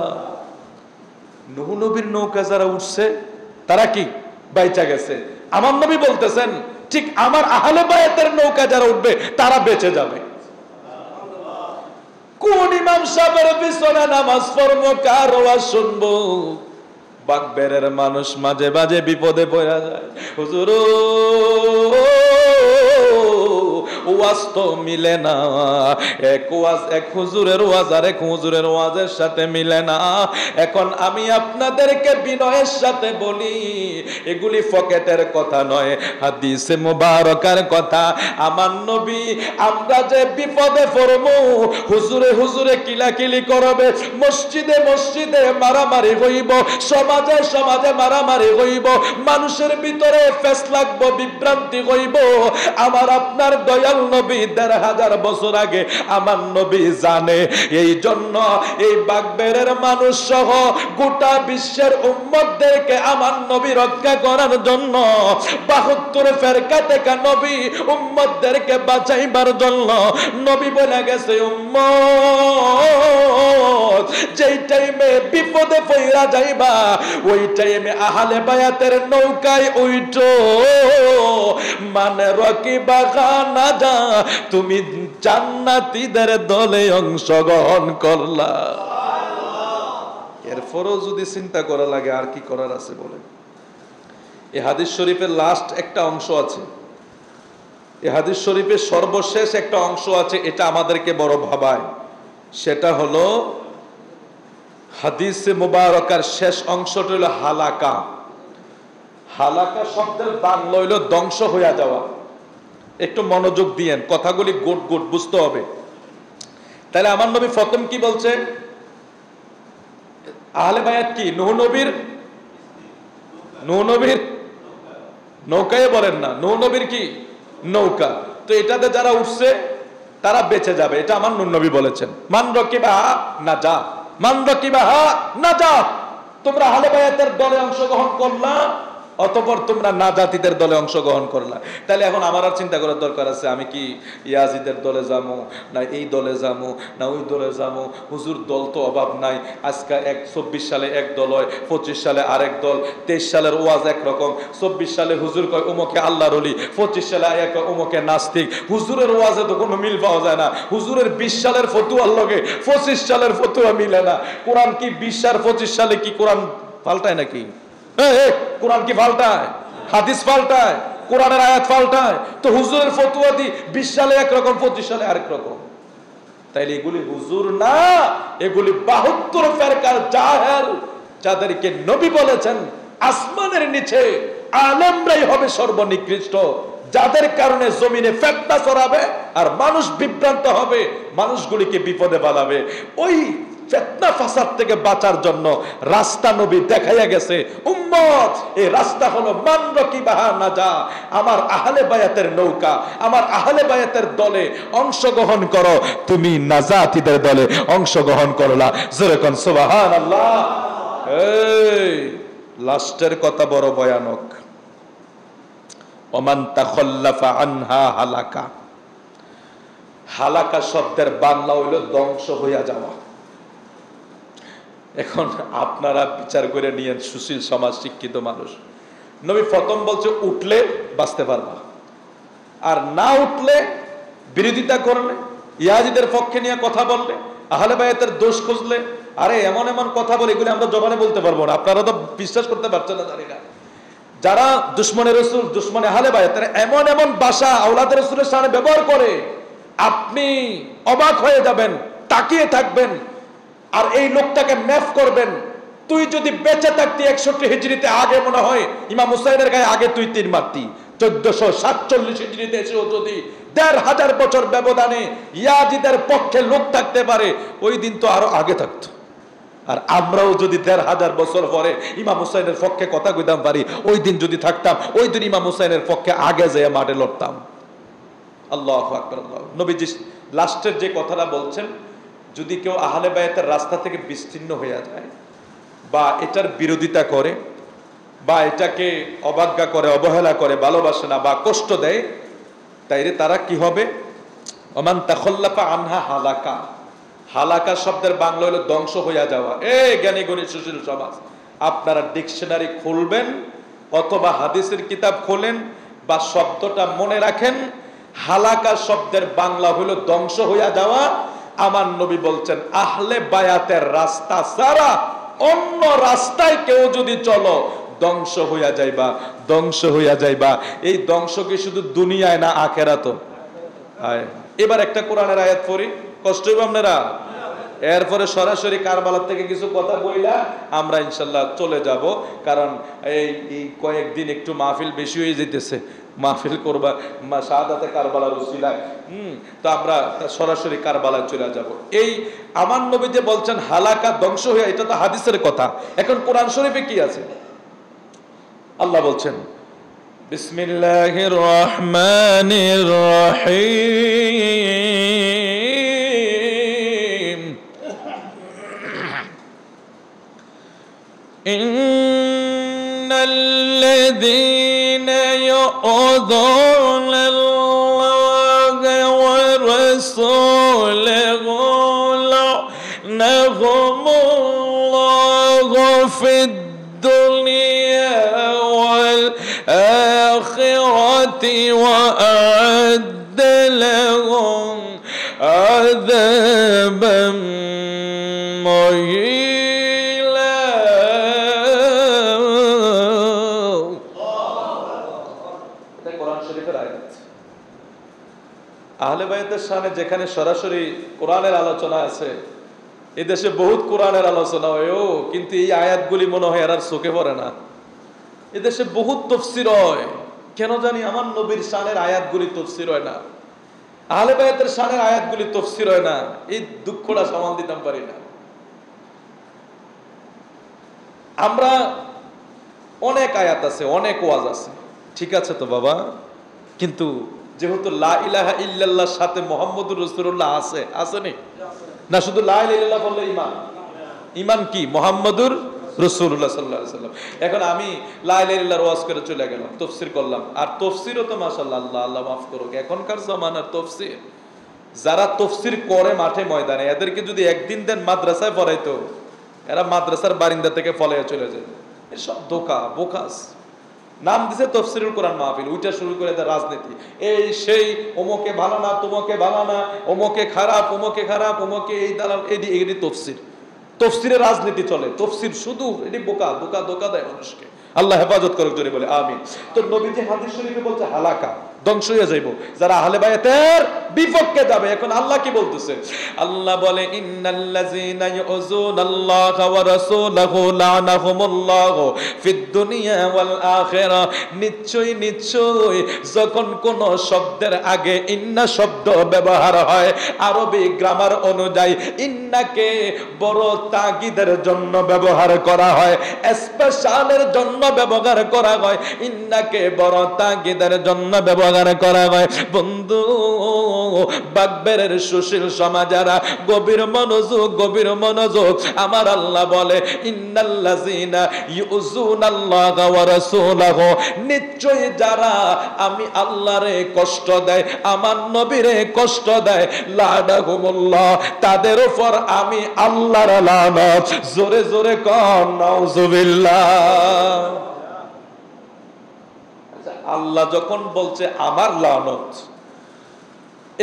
নূহ নবীর নৌকা যারা উঠছে তারা কি বাইচা গেছে। আমার নবী বলতেছেন ঠিক আমার আহলে বায়াতের নৌকা যারা উঠবে তারা বেঁচে যাবে। কোন ইমাম সাহেবের পিছনে নামাজ পড়বো, কার ওয়াজ শুনবো? বাগবেরের মানুষ মাঝে মাঝে বিপদে পড়া যায়, হুজুর ওয়াজ তো মিলে না, এক হুজুরের ওয়াজ আর এক হুজুরের ওয়াজের সাথে মিলে না। এখন আমি আপনাদেরকে বিনয়ের সাথে বলি, এগুলি পকেটের কথা নয়, হাদিসে মুবারকার কথা। আমার নবী আমরা যে বিপদে পড়বো, হুজুরে হুজুরে কিলাকিলি করবে, মসজিদে মসজিদে মারামারি হইব, সমাজে সমাজে মারামারি হইব, মানুষের ভিতরে ফেস লাগবো, বিভ্রান্তি হইব। আমার আপনার দয়াল নবী 1500 বছর আগে আমার নবী জানে। এই জন্য এই বাগবেরের মানুষ সহ গোটা বিশ্বের উম্মতদেরকে আমার নবী রক্ষা করার জন্য 72 ফেরকা থেকে নবী উম্মতদেরকে বাঁচাইবার জন্য নবী বলে গেছে, উম্মত যেই টাইমে বিপদে পইরা যাইবা ওই টাইমে আহলে বায়াতের নৌকায় উঠো, মানে রাকিবা না যা, তুমি জান্নাতীদের দলে অংশগ্রহণ করলা। এরপরও যদি চিন্তা করা লাগে আর কি করার আছে বলে। এই হাদিস শরীফের লাস্ট একটা অংশ আছে, এই হাদিস শরীফের সর্বশেষ একটা অংশ আছে, এটা আমাদেরকে বড় ভাবায়। সেটা হলো হাদিসে মুবারকার শেষ অংশটা হলো হালাকা। হালাকা শব্দের বাংলা হইল ধ্বংস হইয়া যাওয়া। একটু মনোযোগ দিয়েন, কথাগুলি গোট গোট বুঝতে হবে। তাহলে আমার নবী প্রথম কি বলছে? আহলে বায়াত কি নূহ নবীর নৌকায় বলেন না, নূহ নবীর কি নৌকা। তো এটাতে যারা উঠছে তারা বেঁচে যাবে, এটা আমার নূহ নবী বলেছেন। মান রাকিবাহা নাজা, মান রাকিবাহা নাজা। তোমরা আহলে বায়াতের দলে অংশগ্রহণ করলা, অতঃপর তোমরা নাজাতীদের দলে অংশগ্রহণ করলা। তাহলে এখন আমার আর চিন্তা করার দরকার আছে আমি কি ইয়াজিদের দলে যাবো, না এই দলে যাবো, না ওই দলে যাবো? হুজুর দল তো অভাব নাই। আজকে 24 সালে এক দল হয়, 25 সালে আরেক দল, 23 সালের ওয়াজ একরকম, 24 সালে হুজুর কয় ওমকে আল্লাহর ওলি, 25 সালে আয়া কয় ওমকে নাস্তিক। হুজুরের ওয়াজে তো কোনো মিল পাওয়া যায় না। হুজুরের 20 সালের ফতুয়ার লগে 25 সালের ফতুয়া মিলে না। কোরআন কি 20 আর 25 সালে কি কোরআন পাল্টায় নাকি? কোরআন কি পাল্টায়? হাদিস পাল্টায়? কোরআনের আয়াত পাল্টায়? তো হুজুরের ফতুয়া দি 20 সালে একরকম, 25 সালে আরেক রকম। তাইলে এগুলি হুজুর না, এগুলি 72 ফেরকার জাহেল, যাদেরকে নবী বলেছেন আসমানের নিচে আলেমরাই হবে সর্বনিকৃষ্ট, যাদের কারণে জমিনে ফিতনা ছড়াবে আর মানুষ বিভ্রান্ত হবে, মানুষগুলিকে বিপদে বাঁধাবে। ওই ফিতনা ফাসাদ থেকে বাঁচার জন্য রাস্তা নবী দেখাইয়া গেছে। উম্মত, এই রাস্তা হলো মান রাকিবাহা নাজা, আমার আহলে বায়াতের নৌকা, আমার আহলে বায়াতের দলে অংশগ্রহণ করো, তুমি নাজাতীদের দলে অংশগ্রহণ করলা। যেরকম সুবহানাল্লাহ। এই লাস্টের কথা বড় ভয়ানক। ওমান তাখাল্লাফা আনহা হালাকা। হালাকা শব্দের বাংলা হইল ধ্বংস হইয়া যাওয়া। এখন আপনারা বিচার করে নিয়েন, সুশীল সমাজ, শিক্ষিত মানুষ। নবী প্রথম বলছে উঠলে বাঁচতে পারবা, আর না উঠলে বিরোধিতা করলে, ইয়াজিদের পক্ষে নিয়ে কথা বললে, আহলে বায়াতের দোষ খুঁজলে, আরে এমন এমন কথা বলে এগুলি আমরা জবানে বলতে পারবো না, আপনারা তো বিশ্বাস করতে পারছেন না জানি না। যারা দুশমনে রসুল, দুশমনে আহলে বায়াত, তারা এমন এমন ভাষা আওলাদ রসুলের সামনে ব্যবহার করে, আপনি অবাক হয়ে যাবেন, তাকিয়ে থাকবেন, আর এই লোকটাকে ম্যাফ করবেন। তুই যদি বেঁচে থাকতি 61 হিজরিতে, আগে মনে হয় ইমাম হুসাইনের গায়ে আগে তুই তীর মারতি। 1447 হিজরিতে এসেও যদি 1500 বছর ব্যবধানে ইয়াজিদের পক্ষে লোক থাকতে পারে, ওই দিন তো আরো আগে থাকতো। আর আমরাও যদি 1500 বছর পরে ইমাম হুসাইনের পক্ষে কথা কইতাম পারি, ওই দিন যদি থাকতাম, ওই দিন ইমাম হুসাইনের পক্ষে আগে যেয়ে মাঠে লড়তাম। আল্লাহু আকবার। নবীজি লাস্টের যে কথাটা বলছেন, যদি কেউ আহলে বায়াতের রাস্তা থেকে বিচ্ছিন্ন হয়ে যায়, বা এটার বিরোধিতা করে, বা এটাকে অবজ্ঞা করে, অবহেলা করে, ভালোবাসে না, বা কষ্ট দেয়, তাইলে তারা কি হবে? ওমান তাখাল্লাফা আনহা হালাকা। হালাকা শব্দের বাংলা হলো ধ্বংস হইয়া যাওয়া। জ্ঞানী গুণী সুশীল সমাজ, আপনারা ডিকশনারি খুলবেন অথবা হাদিসের কিতাব খোলেন, বা শব্দটা মনে রাখেন, হালাকা শব্দের বাংলা হলো ধ্বংস হইয়া যাওয়া। আমার নবী বলছেন আহলে বায়াতের রাস্তা ছাড়া অন্য রাস্তায় কেউ যদি চলো, ধ্বংস হইয়া যাইবা, ধ্বংস হইয়া যাইবা। এই ধ্বংস কি শুধু দুনিয়ায় না আখেরাতও? এবার একটা কোরআনের আয়াত পড়ি, কষ্ট হইব আপনারা। এরপরে সরাসরি কারবালার থেকে কিছু কথা বইলা আমরা ইনশাল্লাহ চলে যাব, কারণ এই কয়েকদিন একটু মাহফিল বেশি হয়ে যেতেছে। মাহফিল করবা শাহাদাতে কারবালার উসিলায়, তো আমরা সরাসরি কারবালায় চলে যাব। এই আমার নবী যে বলছেন হালাকা, ধ্বংস হয়ে, এটা তো হাদিসের কথা। এখন কোরআন শরীফে কি আছে? আল্লাহ বলছেন বিসমিল্লাহির রহমানির রহিম, ইন্নাল্লাযীনা ইউযুনাল্লাহা ওয়া রাসূলাহু লা'নাহুমুল্লাহু ফিদ দুনিয়া ওয়াল আখিরাতি ওয়া আ'আদ্দা লাহুম আযাবান মুহিনা। এটা কোরআন শরীফের আয়াত। আহলে বায়াতের শানে যেখানে সরাসরি কোরআনের আলোচনা আছে, এদেশে বহুত কোরআনের আলোচনা হয়ও, কিন্তু এই আয়াতগুলি মনে হয় আর চোখে পড়ে না। এদেশে বহুত তাফসীর হয়, কেন জানি আমার নবীর শানের আয়াতগুলি তাফসীর হয় না। আহলে বায়াতের শানের আয়াতগুলি তাফসীর হয় না, এই দুঃখটা সামাল দিতাম পারি না। আমরা অনেক আয়াত আছে, অনেক ওয়াজ আছে, ঠিক আছে তো বাবা, কিন্তু যেহেতু লা ইলাহা ইল্লাল্লাহর সাথে মুহাম্মদুর রাসূলুল্লাহ আছে, আসেনি না? শুধু লা ইলাহা ইল্লাল্লাহ বললে ঈমান? ঈমান কি? মুহাম্মদুর রাসূলুল্লাহ সাল্লাল্লাহু আলাইহি ওয়াসাল্লাম। এখন আমি লা ইলাহা ইল্লাল্লাহর ওয়াজ করে চলে গেলাম, তাফসীর করলাম, আর তাফসীরও তো মাশাআল্লাহ, আল্লাহ আল্লাহ মাফ করুক, এখনকার জামানার তাফসীর যারা তাফসীর করে মাঠে ময়দানে, এদেরকে যদি একদিন দেন মাদ্রাসায় পড়াইতো, এরা মাদ্রাসার বারিন্দা থেকে ফলাইয়া চলে যায়। এসব ধোঁকা বোকাস। নাম দিছে তাফসীরুল কোরআন মাহফিল, ওইটা শুরু করে দেয় রাজনীতি, এই সেই, ওমকে ভালো না, তোমাকে ভালো না, ওমকে খারাপ, ওমকে খারাপ, ওমকে এই দালাল, এই তাফসীর, তাফসীরের রাজনীতি চলে। তাফসীর শুধু এটি বোকা, ধোঁকা দেয় মানুষকে। আল্লাহ হেফাজত করুক, জোরে বলে আমিন। তো নবীজি হাদিস শরীফে বলছে হালাকা, ধ্বংস হয়ে যাইব যারা আহলে বায়াতের বিপক্ষে যাবে। এখন আল্লাহ কি বলতেছে? আল্লাহ বলে ইন্নাল্লাযীনা ইউযুনাল্লাহা ওয়া রাসূলাহু লানাহুমুল্লাহু ফিদ দুনিয়া ওয়াল আখিরা। নিশ্চয় যখন কোন শব্দের আগে ইন্না শব্দ ব্যবহার হয়, আরবি গ্রামার অনুযায়ী ইন্নাকে বড় তাগিদের জন্য ব্যবহার করা হয়, স্পেশালের জন্য ব্যবহার করা হয়, ইন্নাকে বড় তাগিদের জন্য ব্যবহার করা হয়। বন্ধু, বাগবেরের সুশীল সমাজেরা গভীর মনোযোগ, আমার আল্লাহ বলে ইন্নাল্লাযীনা ইউযুনাল্লাহা ওয়া রাসূলাহু, নিশ্চয় যারা আমি আল্লাহরে কষ্ট দেয়, আমার নবীরে কষ্ট দেয়, লানাহুমুল্লাহ, তাদের উপর আমি আল্লাহর লানত। জোরে জোরে কন নাউযুবিল্লাহ। আল্লাহ যখন বলছে আমার লানত,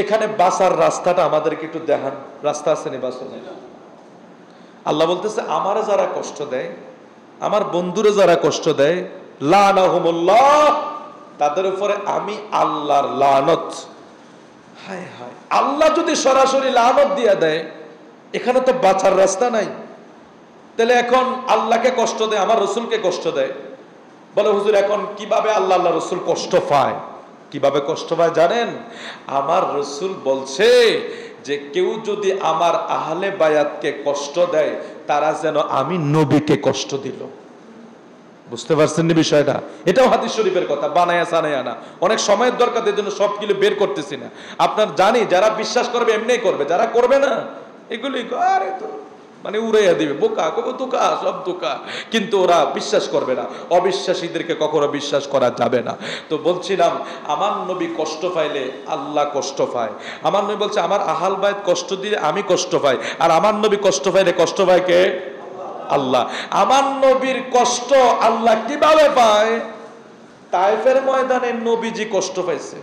এখানে বাঁচার রাস্তাটা আমাদেরকে একটু দেখান। রাস্তা আছে নি বাঁচার? আল্লাহ বলতেছে আমারে যারা কষ্ট দেয়, আমার বন্ধুরে যারা কষ্ট দেয়, লানাহুমুল্লাহ, তাদের উপরে আমি আল্লাহর লানত। হায় হায়, আল্লাহ যদি সরাসরি লানত দিয়ে দেয়, এখানে তো বাঁচার রাস্তা নাই। তাহলে এখন আল্লাহকে কষ্ট দেয়, আমার রসুলকে কষ্ট দেয়, বলে হুজুর এখন কিভাবে আল্লাহ আল্লাহ রসুল কষ্ট পায়? কিভাবে কষ্ট পায় জানেন? আমার রসুল বলছে যে কেউ যদি আমার আহলে বায়াতকে কষ্ট দেয়, তারা যেন আমি নবীকে কষ্ট দিল। বুঝতে পারছেন না বিষয়টা? এটাও হাদিস শরীফের কথা, বানায়া সানায়া না। অনেক সময়ের দরকার, এর জন্য সবগুলো বের করতেছি না। আপনার জানি যারা বিশ্বাস করবে এমনি করবে, যারা করবে না এগুলি আরে তো মানে উড়াইয়া দিবে, বোকা কবে ধোঁকা, সব ধোঁকা। কিন্তু ওরা বিশ্বাস করবে না, অবিশ্বাসীদেরকে কখনো বিশ্বাস করা যাবে না। তো বলছিলাম আমার নবী কষ্ট পাইলে আল্লাহ কষ্ট পায়। আমার নবী বলছে আমার আহল বাইত কষ্ট দিলে আমি কষ্ট পাই, আর আমার নবী কষ্ট পাইলে কষ্ট পায় কে? আল্লাহ। আমার নবীর কষ্ট আল্লাহ কিভাবে পায়? তায়েফের ময়দানে নবীজি কষ্ট পাইছে,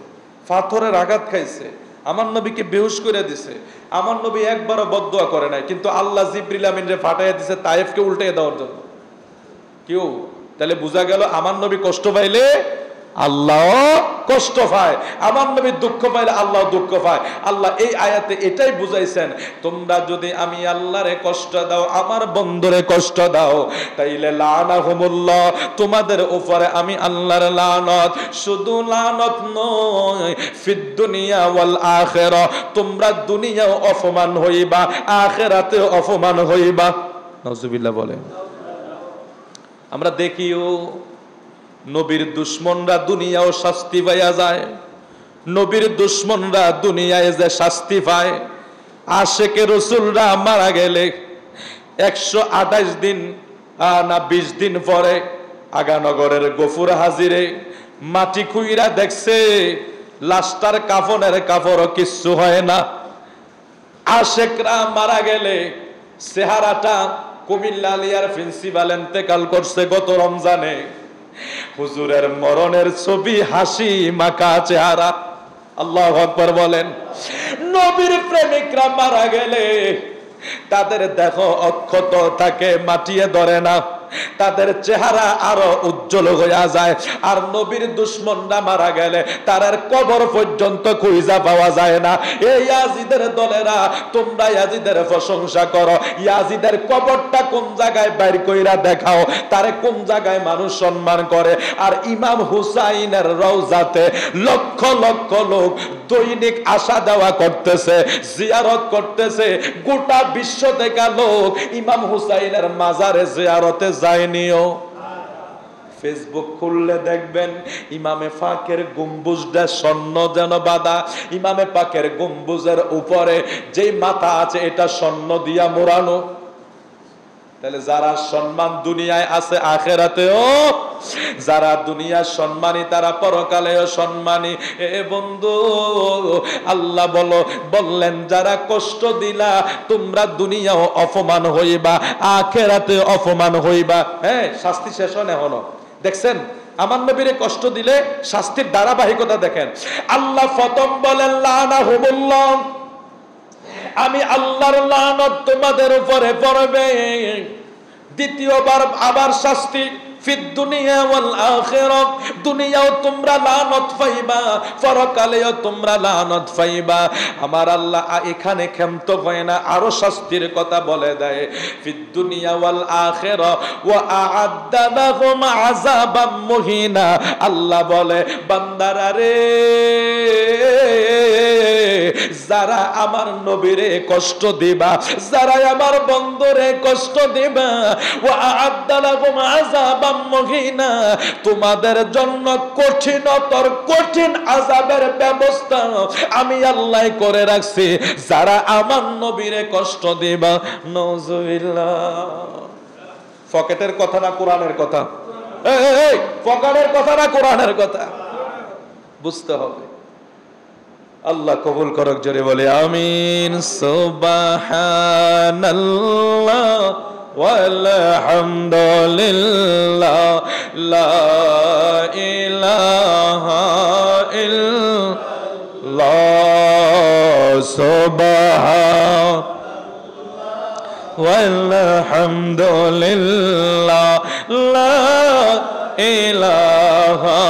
পাথরের আঘাত খাইছে, আমার নবীকে বেহুশ করে দিছে। আমার নবী একবারও বদদুয়া করে নাই, কিন্তু আল্লাহ জিবরিল আমিনরে ফাটাইয়া দিছে তায়েফকে উল্টে দেওয়ার জন্য। কেউ তাহলে বোঝা গেল আমার নবী কষ্ট পাইলে আল্লাহ কষ্ট পায়, আমার নবী দুঃখ পাইলে আল্লাহ দুঃখ পায়। আল্লাহ এই আয়াতে এটাই বুঝাইছেন, তোমরা যদি আমি আল্লাহরে কষ্ট দাও, আমার বন্ধুরে কষ্ট দাও, তাইলে লানাহুমুল্লাহ, তোমাদের উপরে আমি আল্লাহর লানত। শুধু লানত নয়, ফিদ দুনিয়া ওয়াল আখিরা, তোমরা দুনিয়াও অপমান হইবা, আখিরাতেও অপমান হইবা। নাউজুবিল্লাহ বলেন। আমরা দেখিও নবীর দুশ্মনরা দুনিয়াও শাস্তি পাইয়া যায়, নবীর দুশ্মনরা দুনিয়ায় যে শাস্তি পায়। আশেকে রসুলরা মারা গেলে 128 দিন না 20 দিন পরে আগানগরের গফুর হাজিরে মাটি খুইরা দেখছে লাশটার কাফনের কাপড়ও কিচ্ছু হয় না। আশেকরা মারা গেলে চেহারাটা, কুমিল্লা আলিয়ার প্রিন্সিপাল ইন্তেকাল করছে গত রমজানে, হুজুরের মরণের ছবি, হাসি মাখা চেহারা। আল্লাহু আকবার বলেন। নবীর প্রেমিকরা মারা গেলে তাদের দেখো অক্ষত থাকে, মাটিয়ে ধরে না, তাদের চেহারা আরো উজ্জ্বল হইয়া যায়। আর নবীর দুশমনরা মারা গেলে তার কবর পর্যন্ত খুঁজা পাওয়া যায় না। এই ইয়াজিদের দলেরা, তোমরা ইয়াজিদের প্রশংসা করো, ইয়াজিদের কবরটা কোন জায়গায় বাইর কইরা দেখাও, তারে কোন জায়গায় মানুষ সম্মান করে। আর ইমাম হুসাইনের রওজাতে লক্ষ লক্ষ লোক দৈনিক আসা যাওয়া করতেছে, জিয়ারত করতেছে। গোটা বিশ্ব থেকে লোক ইমাম হুসাইনের মাজারে জিয়ারতে যায়নিও। ফেসবুক খুললে দেখবেন ইমামে পাকের গম্বুজটা স্বর্ণ যেন বাঁধা, ইমামে পাকের গম্বুজের উপরে যে মাথা আছে এটা স্বর্ণ দিয়া মোড়ানো। তাহলে যারা সম্মান দুনিয়ায় আছে আখেরাতেও, যারা দুনিয়ার সম্মানী তারা পরকালেও সম্মানী। এ বন্ধু, আল্লাহ বললেন যারা কষ্ট দিলা তোমরা দুনিয়াও অপমান হইবা, আখেরাতে অপমান হইবা। হ্যাঁ, শাস্তি শেষ হয় না এখনো। দেখছেন আমার নবীরে কষ্ট দিলে শাস্তির ধারাবাহিকতা দেখেন। আল্লাহ প্রথম বলেন লানাহুমুল্লাহ, আমি আল্লাহর লানত তোমাদের উপরে পড়বে। দ্বিতীয়বার আবার শাস্তি, ফিদ দুনিয়া ওয়াল আখিরাহ, দুনিয়াও তোমরা লানত পাইবা, পরকালেও তোমরা লানত পাইবা। আমার আল্লাহ এখানে ক্ষান্ত হয় না, আরো শাস্তির কথা বলে দেয়। ফিদ দুনিয়া ওয়াল আখিরাহ ওয়া আ'আদ্দা লাহুম আযাবাম মুহিনা। আল্লাহ বলে বান্দারা রে, যারা আমার নবীরে কষ্ট দিবা, যারা আমার বন্ধুরে কষ্ট দিবা, ওয়া আ'আদ্দা লাহুম আযাবাম মুহিনা, তোমাদের জন্য কঠিনতর কঠিন আযাবের ব্যবস্থা আমি আল্লাহ করে রাখছি যারা আমার নবীরে কষ্ট দিবা। নাউযুবিল্লাহ। পকেটের কথা না কোরআনের কথা? এই পকেটের কথা না কোরআনের কথা? বুঝতে হবে। আল্লাহ কবুল করুক, জোরে বলে আমিন। সুবহানাল্লাহ ওয়ালহামদুলিল্লাহ, লা ইলাহা ইল্লাল্লাহ, সুবহানাল্লাহ ওয়ালহামদুলিল্লাহ, লা ইলাহা।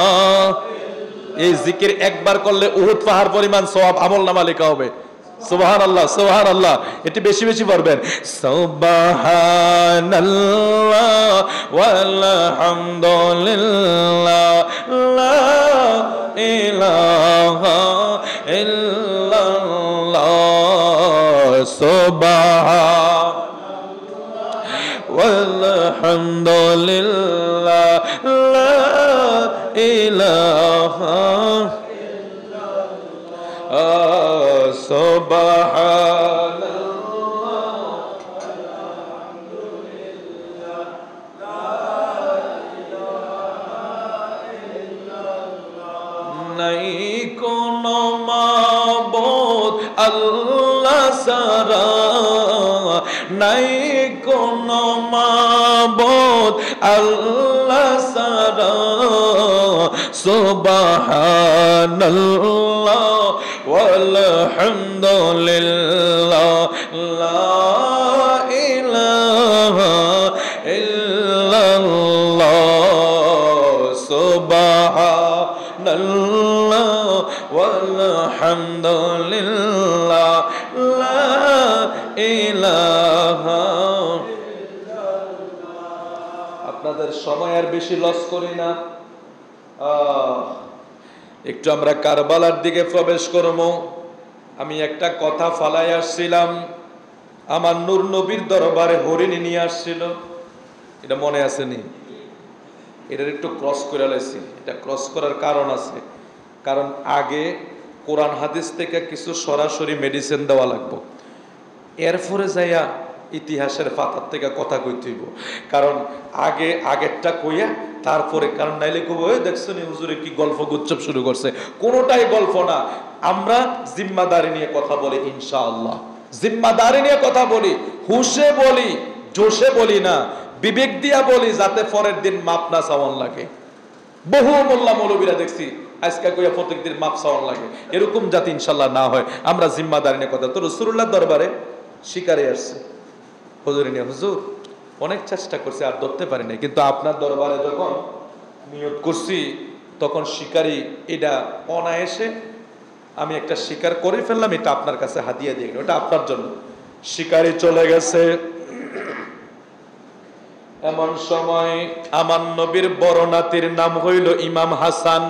এই জিকির একবার করলে উহুদ পাহাড় পরিমাণ সওয়াব আমলনামা লেখা হবে। সুবহানাল্লাহ, সুবহানাল্লাহ। এটি বেশি বেশি পড়বেন। সুবহানাল্লাহ ওয়ালহামদুলিল্লাহ, লা ইলাহা ইল্লাল্লাহ, সুবহানাল্লাহ ওয়ালহামদুলিল্লাহ, লা ইলাহা সুবহানাল্লাহ আলহামদুলিল্লাহ, লা ইলাহা ইল্লাল্লাহ। নাই কোনো মাবুদ আল্লাহ ছাড়া, নাই কোনো মাবুদ আল্লাহ ছাড়া, সুবহানাল্লাহ ওয়ালহামদুলিল্লাহ, লা ইলাহা ইল্লাল্লাহ, সুবহানাল্লাহ ওয়ালহামদুলিল্লাহ, লা ইলাহা। আপনাদের সময় আর বেশি লস করি না, একটু আমরা কারবালার দিকে প্রবেশ করব। আমি একটা কথা ফালাই আসছিলাম, আমার নূর নবীর দরবারে হরিণী নিয়ে আসছিল, এটা মনে আসেনি? এটার একটু ক্রস করে লাইছি। এটা ক্রস করার কারণ আছে, কারণ আগে কোরআন হাদিস থেকে কিছু সরাসরি মেডিসিন দেওয়া লাগবে, এরপরে যাইয়া ইতিহাসের পাতার থেকে কথা কইতে হইব। কারণ আগেরটা কইয়া তারপরে, কারণ নাইলে কব ওই দেখছো নি হুজুরে কি গল্প গুচ্ছব শুরু করছে। কোনোটাই গল্প না, আমরা জিম্মাদারি নিয়ে কথা বলি ইনশাআল্লাহ। জিম্মাদারি নিয়ে কথা বলি, হুশে বলি, জোশে বলি না, বিবেক দিয়া বলি, যাতে পরের দিন মাপ না চাওয়ান লাগে। বহু মোল্লা মৌলবীরা দেখছি আজকে কইয়া প্রত্যেকদিন মাপ চাওয়ান লাগে, এরকম যাতে ইনশাআল্লাহ না হয়। আমরা জিম্মাদারি নিয়ে কথা। তো রাসূলুল্লাহর দরবারে শিকারে আসছে হুজুর নিয়ে, হুজুর অনেক চেষ্টা করছি আর ধরতে পারি না, কিন্তু আপনার দরবারে যখন নিয়ত করছি তখন শিকারি এটা অনায়াসে আমি একটা শিকার করে ফেললাম, এটা আপনার কাছে হাদিয়া দিয়ে গেল, এটা আপনার জন্য। শিকারি চলে গেছে। এমন সময় আমার নবীর বড় নাতির নাম হইল ইমাম হাসান।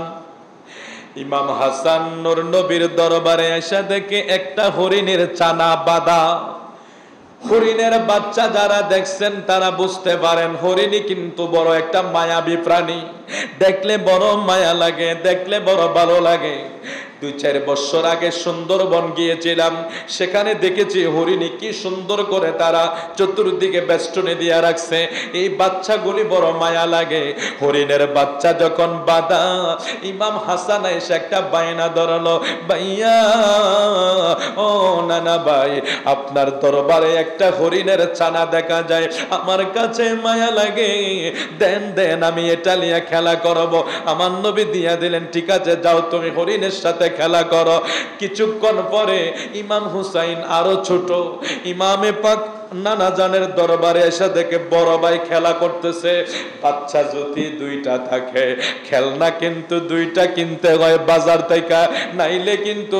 ইমাম হাসান নূর নবীর দরবারে এসে দেখে একটা হরিণের চানা বাঁধা। হরিণের বাচ্চা যারা দেখছেন তারা বুঝতে পারেন হরিণী কিন্তু বড় একটা মায়াবী প্রাণী, দেখলে বড় মায়া লাগে, দেখলে বড় ভালো লাগে। 2-4 বছর আগে সুন্দরবন গিয়েছিলাম, সেখানে দেখেছি হরিণী কি সুন্দর করে তারা চতুর্দিকে বেষ্টনী দিয়ে রাখছে, এই বাচ্চাগুলি বড় মায়া লাগে। হরিণের বাচ্চা যখন বাঁধা, ইমাম হাসান এসে একটা বায়না ধরলো, ভাইয়া ও নানা ভাই, আপনার দরবারে একটা হরিণের ছানা দেখা যায়, আমার কাছে মায়া লাগে, দেন দেন আমি এটা নিয়ে খেলা করব। আমার নবী দিয়া দিলেন, ঠিক আছে যাও তুমি হরিণের সাথে খেলা করো। কিছুক্ষণ পরে ইমাম হুসাইন আরো ছোট, ইমামে পাক নানা জানের দরবারে এসে দেখে বড় ভাই খেলা করতেছে। বাচ্চা যদি 2টা থাকে, খেলনা কিন্তু 2টা কিনতে হয় বাজার থেকে, নাইলে কিন্তু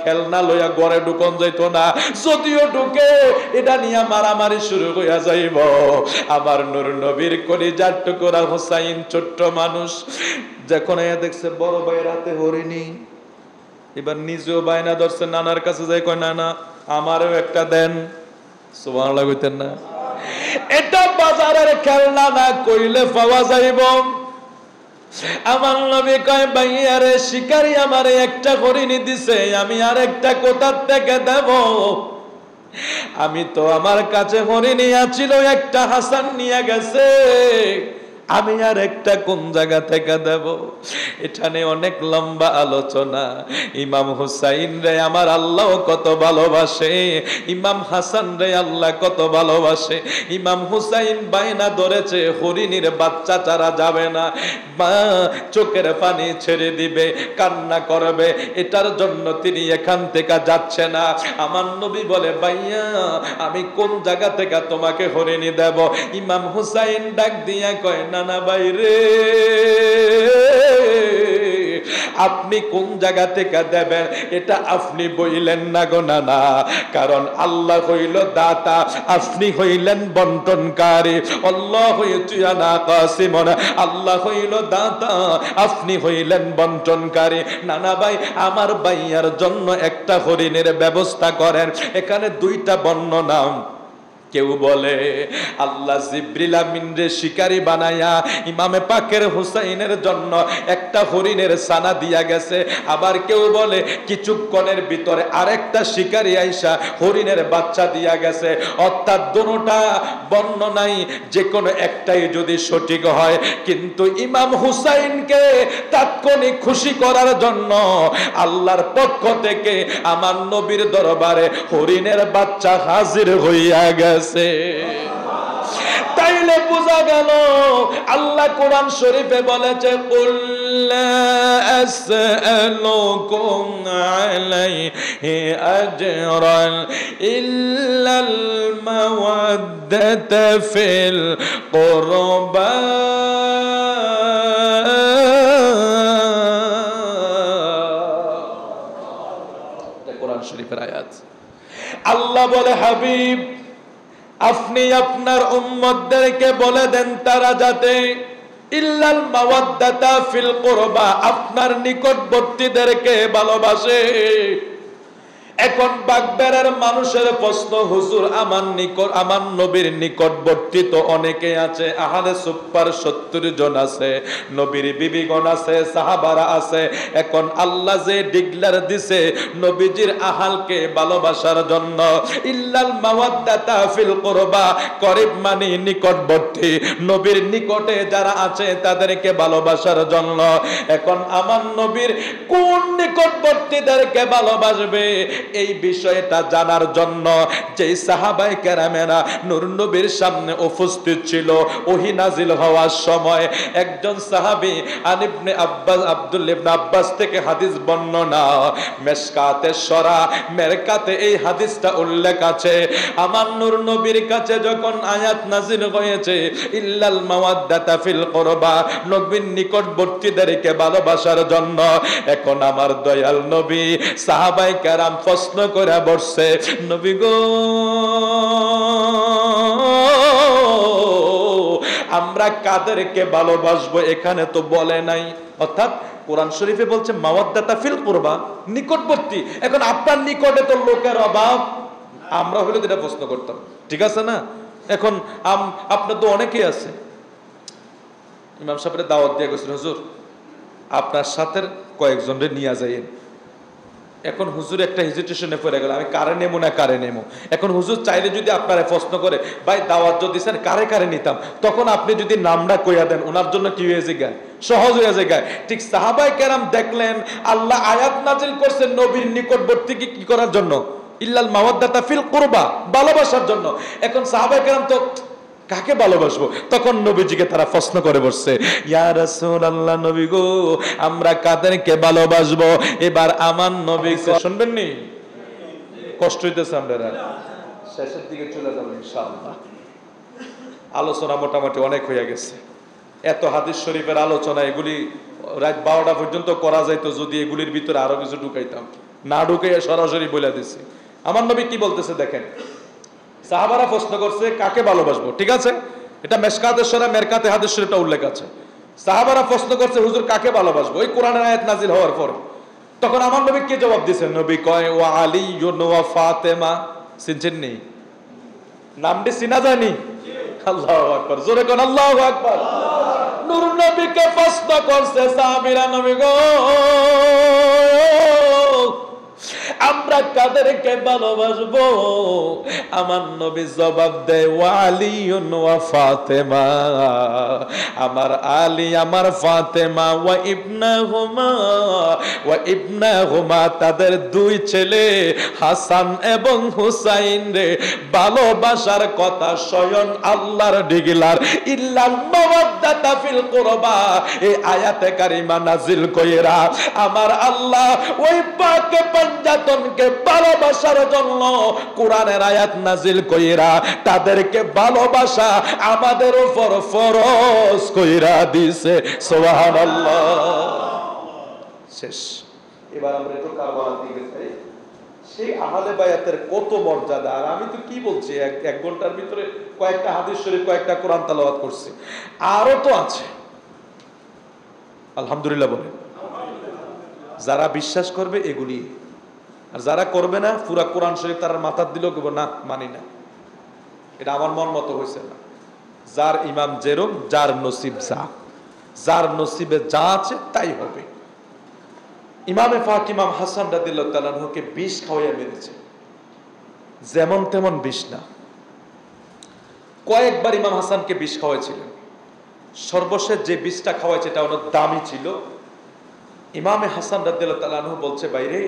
খেলনা লইয়া ঘরে ঢুকন যাইতো না, যদিও ঢুকে এটা নিয়ে মারামারি শুরু হইয়া যাইব। আমার নূর নবীর কলিজার টুকরা হুসাইন ছোট্ট মানুষ, যখন দেখছে বড় ভাই রাতে হরিণী, এবার নিজেও বায়না ধরছে, নানার কাছে যাই কয় নানা আমারও একটা দেন। সুবহানাল্লাহ কইতেন না? এটা বাজারের খেলনা না কইলে পাওয়া যাইব। আমার নবী কয় ভাইয়ারে শিকারি আমারে একটা হরিণী দিছে, আমি আরেকটা কোথা থেকে দেব? আমি তো আমার কাছে হরিণী আছিল, একটা হাসান নিয়ে গেছে, আমি আর একটা কোন জায়গা থেকে দেব? এখানে অনেক লম্বা আলোচনা। ইমাম হুসাইন রে আমার আল্লাহ কত ভালোবাসে, ইমাম হাসান রে আল্লাহ কত ভালোবাসে। ইমাম হুসাইন বায়না ধরেছে হরিণীর বাচ্চা ছাড়া যাবে না, মা চোখের পানি ছেড়ে দিবে, কান্না করবে, এটার জন্য তিনি এখান থেকে যাচ্ছে না। আমার নবী বলে ভাইয়া আমি কোন জায়গা থেকে তোমাকে হরিণী দেব? ইমাম হুসাইন ডাক দিয়া কয় নানা ভাই রে, আপনি কোন জায়গা থেকে দেবেন এটা আপনি বইলেন না গো নানা, কারণ আল্লাহ হইল দাতা, আপনি হইলেন বন্টনকারী। আল্লাহ হইতুয়ানা কাসিমুন, আল্লাহ হইল দাতা, আপনি হইলেন বন্টনকারী। নানা ভাই আমার ভাইয়ার জন্য একটা হরিণের ব্যবস্থা করেন। এখানে 2টা বর্ণনা, কেউ বলে আল্লাহ জিবরিল আমিনরে শিকারী বানায়া ইমামে পাকের হুসাইনের জন্য একটা হরিণের ছানা দিয়া গেছে, আবার কেউ বলে কিছুক্ষণের ভিতরে আরেকটা শিকারী আইসা হরিণের বাচ্চা দিয়া গেছে। অর্থাৎ দুটোটা বর্ণনাই যে কোনো একটাই যদি সঠিক হয়, কিন্তু ইমাম হুসাইনকে তাৎক্ষণিক খুশি করার জন্য আল্লাহর পক্ষ থেকে আমার নবীর দরবারে হরিণের বাচ্চা হাজির হইয়া গেছে। তাইলে বোঝা গেল আল্লাহ কোরআন শরীফে বলেছে কুল লা আসআলুকুম আলাইহি আজরান ইল্লাল মাওয়াদ্দাতা ফিল কুরবা। কোরআন শরীফের আয়াত। আল্লাহ বলে হাবিব আপনি আপনার উম্মতদেরকে বলে দেন তারা যাতে ইল্লাল মাওয়াদ্দাতা ফিল কুরবা, আপনার নিকটবর্তীদেরকে ভালোবাসে। এখন বাগবেড়ার মানুষের প্রশ্ন, হুজুর আমার নবীর নিকটবর্তী তো অনেকে আছে, আহারে সুপার 70 জন আছে, নবীর বিবিগণ আছে, সাহাবারা আছে। এখন আল্লাহ যে ডিক্লেয়ার দিছে নবীজির আহালকে ভালোবাসার জন্য, ইল্লাল মাওয়াদ্দাতা ফিল কুরবা, করিব মানে নিকটবর্তী, নবীর নিকটে যারা আছে তাদেরকে ভালোবাসার জন্য। এখন আমার নবীর কোন নিকটবর্তীদেরকে ভালোবাসবে? এই বিষয়টা জানার জন্য যেই সাহাবায়ে কেরামেরা নূর নবীর সামনে উপস্থিত ছিল, ওহী নাজিল হওয়ার সময় একজন সাহাবী আন ইবনে আব্বাস, আব্দুল্লাহ ইবনে আব্বাস থেকে হাদিস বর্ণনা, মিশকাতে সরা মেরকাতে এই হাদিসটা উল্লেখ আছে। আমার নূর নবীর কাছে যখন আয়াত নাজিল হয়েছে ইল্লাল মাওয়াদ্দাতা ফিল কুরবা, নবীর নিকটবর্তীদেরকে ভালোবাসার জন্য, এখন আমার দয়াল নবী সাহাবায়ে কেরাম প্রশ্ন করে বসছে, নবী গো আমরা কাদেরকে ভালোবাসবো? এখানে তো বলে নাই, অর্থাৎ কোরআন শরীফে বলছে মাওয়াদ্দাতা ফিল কুরবা, নিকটবর্তী। এখন আপনার নিকটে তো লোকের অভাব, আমরা হলে এটা প্রশ্ন করতাম, ঠিক আছে না? এখন আপনার তো অনেকেই আছে। ইমাম সাহেবের দাওয়াত দিয়ে গেছেন, হুজুর আপনার সাথে কয়েকজনরে নিয়ে যাইয়েন। এখন হুজুর একটা হেজিটেশনে পড়ে গেল, আমি কারে নেবো না কারে নেবো। এখন হুজুর চাইলে যদি আপনারা প্রশ্ন করে ভাই দাওয়াত যদি দিচ্ছেন কারে কারে নিতাম, তখন আপনি যদি নামটা কইয়া দেন ওনার জন্য কি হয়ে যায়, সহজ হয়ে যায়। ঠিক সাহাবায়ে কেরাম দেখলেন আল্লাহ আয়াত নাজিল করছেন নবীর নিকটবর্তীকে কি করার জন্য, ইল্লাল মাওয়াদ্দাতা ফিল কুরবা, ভালোবাসার জন্য। এখন সাহাবায়ে কেরাম তো কাকে ভালোবাসবো, তখন নবীজিকে তারা প্রশ্ন করে বসছে, ইয়া রাসূলুল্লাহ নবী গো আমরা কাদেরকে ভালোবাসবো? এবার আমার নবী শুনবেন নি, কষ্ট হইতেছে, আমরা শেষের দিকে চলে যাবো ইনশাআল্লাহ। আলোচনা মোটামুটি অনেক হয়ে গেছে। এত হাদিস শরীফের আলোচনা, এগুলি রাত 12টা পর্যন্ত করা যাইতো যদি এগুলির ভিতরে আরো কিছু ঢুকাইতাম, না ঢুকাইয়া সরাসরি বলে দিছি। আমার নবী কি বলতেছে দেখেন, সাহাবারা প্রশ্ন করছে কাকে ভালোবাসবো, ঠিক আছে, এটা মিশকাতের সূরা মেরকাতে হাদিস শরীফটা উল্লেখ আছে। সাহাবারা প্রশ্ন করছে হুজুর কাকে ভালোবাসবো, ওই কোরআনের আয়াত নাজিল হওয়ার পর। তখন আমার নবী কি জবাব দিয়েছেন? নবী কয় ওয়া আলী ওয়া ফাতেমা। চিনছেন নি? নামটি চিনা যায়নি? আল্লাহু আকবার, জোরে কোন আল্লাহু আকবার। নূর নবীকে প্রশ্ন করছে সাহাবীরা, নবী গো আমরা কাদেরকে ভালোবাসবো? আমার নবী জবাব দেয় ওয়া আলী ওয়া ফাতেমা, আমার আলী আমার ফাতেমা, ওয়া ইবনাহুমা তাদের দুই ছেলে হাসান এবং হুসাইন রে ভালোবাসার কথা স্বয়ং আল্লাহর ডিগলার ইল্লাল মাওয়াদ্দাতা ফিল কুরবা এই আয়াতে কারিমা নাজিল কইরা আমার আল্লাহ ওই পাকে পাঞ্জাতনকে ভালোবাসার জন্য কোরআনের আয়াত নাজিল কইরা তাদেরকে ভালোবাসা আমাদের উপর ফরজ কইরা দিয়েছে। সুবহানাল্লাহ। শেষ। এবার আমরা একটু কারবালার দিকে যাই। সেই আহলে বায়াতের কত মর্যাদা, আর আমি তো কি বলছি এক ঘন্টার ভিতরে কয়েকটা হাদিস শরীফ কয়েকটা কোরআন তেলাওয়াত করছি, আরো তো আছে। আলহামদুলিল্লাহ বলেন। যারা বিশ্বাস করবে এগুলি, আর যারা করবে না পুরা কোরআন শরীফ তারা মাথার দিলেও কেবল না মানি না, এটা আমার মন মতো হয়েছে না। যার ইমাম যেরম, যার নসিব যা, যার নসিবে যা আছে তাই হবে। ইমামে পাক ইমাম হাসান রাদিয়াল্লাহু তাআলা আনহুকে বিষ খাওয়াইয়া মেরেছে, যেমন তেমন বিষ না, কয়েকবার ইমাম হাসানকে বিষ খাওয়াইছিলেন। সর্বশেষ যে বিষটা খাওয়াইছে এটা অনেক দামি ছিল। ইমামে হাসান রাদিয়াল্লাহু তাআলা আনহু বলছে, বাইরে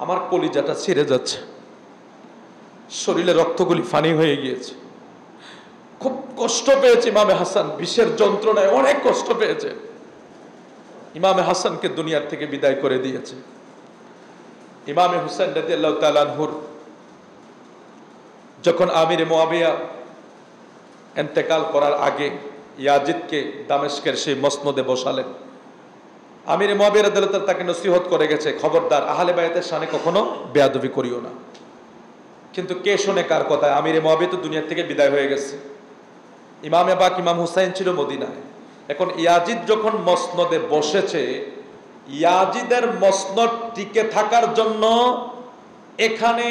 আমার কলিজাটা ছিঁড়ে যাচ্ছে, শরীরে রক্তগুলি ফানি হয়ে গিয়েছে, খুব কষ্ট পেয়েছে। ইমামে হাসান বিষের যন্ত্রণায় অনেক কষ্ট পেয়েছে। ইমামে হাসানকে দুনিয়ার থেকে বিদায় করে দিয়েছে। ইমামে হুসাইন রাদিয়াল্লাহু তাআলা আনহুর যখন আমির মুআবিয়া ইন্তেকাল করার আগে ইয়াজিদকে দামেস্কের সেই মসনদে বসালেন। আমির মুআবিয়া রাদিয়াল্লাহু তাআলা তাকে নসিহত করে গেছে, খবরদার আহলে বায়াতের শানে কখনো বেয়াদবি করিও না। কিন্তু কে শোনে কার কথা? আমির মুআবিয়া তো দুনিয়া থেকে বিদায় হয়ে গেছে। ইমামে পাক ইমাম হুসাইন ছিল মদিনায়। এখন ইয়াজিদ যখন মসনদে বসেছে, ইয়াজিদের মসনদ টিকে থাকার জন্য এখানে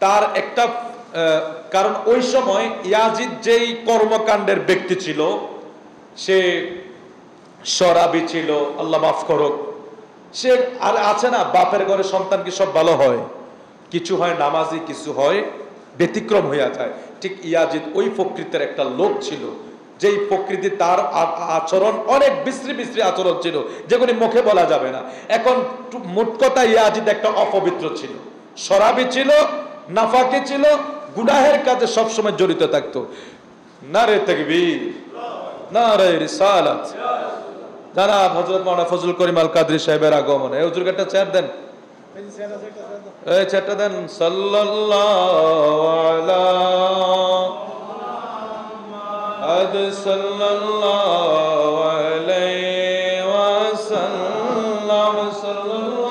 তার একটা কারণ, ওই সময় ইয়াজিদ যেই কর্মকাণ্ডের ব্যক্তি ছিল, সে শরাবি ছিল, আল্লাহ মাফ করুক। সে আর আছে না, বাপের ঘরে সন্তান কি সব ভালো হয়? কিছু হয় নামাজি, কিছু হয় ব্যতিক্রম হইয়া যায়। ঠিক ইয়াজিদ ওই প্রকৃতির একটা লোক ছিল। যেই প্রকৃতি, তার আচরণ অনেক বিশ্রী বিশ্রী আচরণ ছিল, যেগুলি মুখে বলা যাবে না। এখন মোট কথা ইয়াজিদ একটা অপবিত্র ছিল, শরাবী ছিল, নাফাকি ছিল, গুনাহের কাজে সবসময় জড়িত থাকতো। নারে তাকবীর, নারে রিসালাত। জানাব হযরত মাওলানা ফজলুল করিম আল কাদরী সাহেবের আগমনে হুজুরকে একটা চেয়ার দেন, এই চেয়ারটা দেন। সাল্লাল্লাহু আলা মুহাম্মাদ সাল্লাল্লাহু আলাইহি ওয়াসাল্লাম, সাল্লাল্লাহু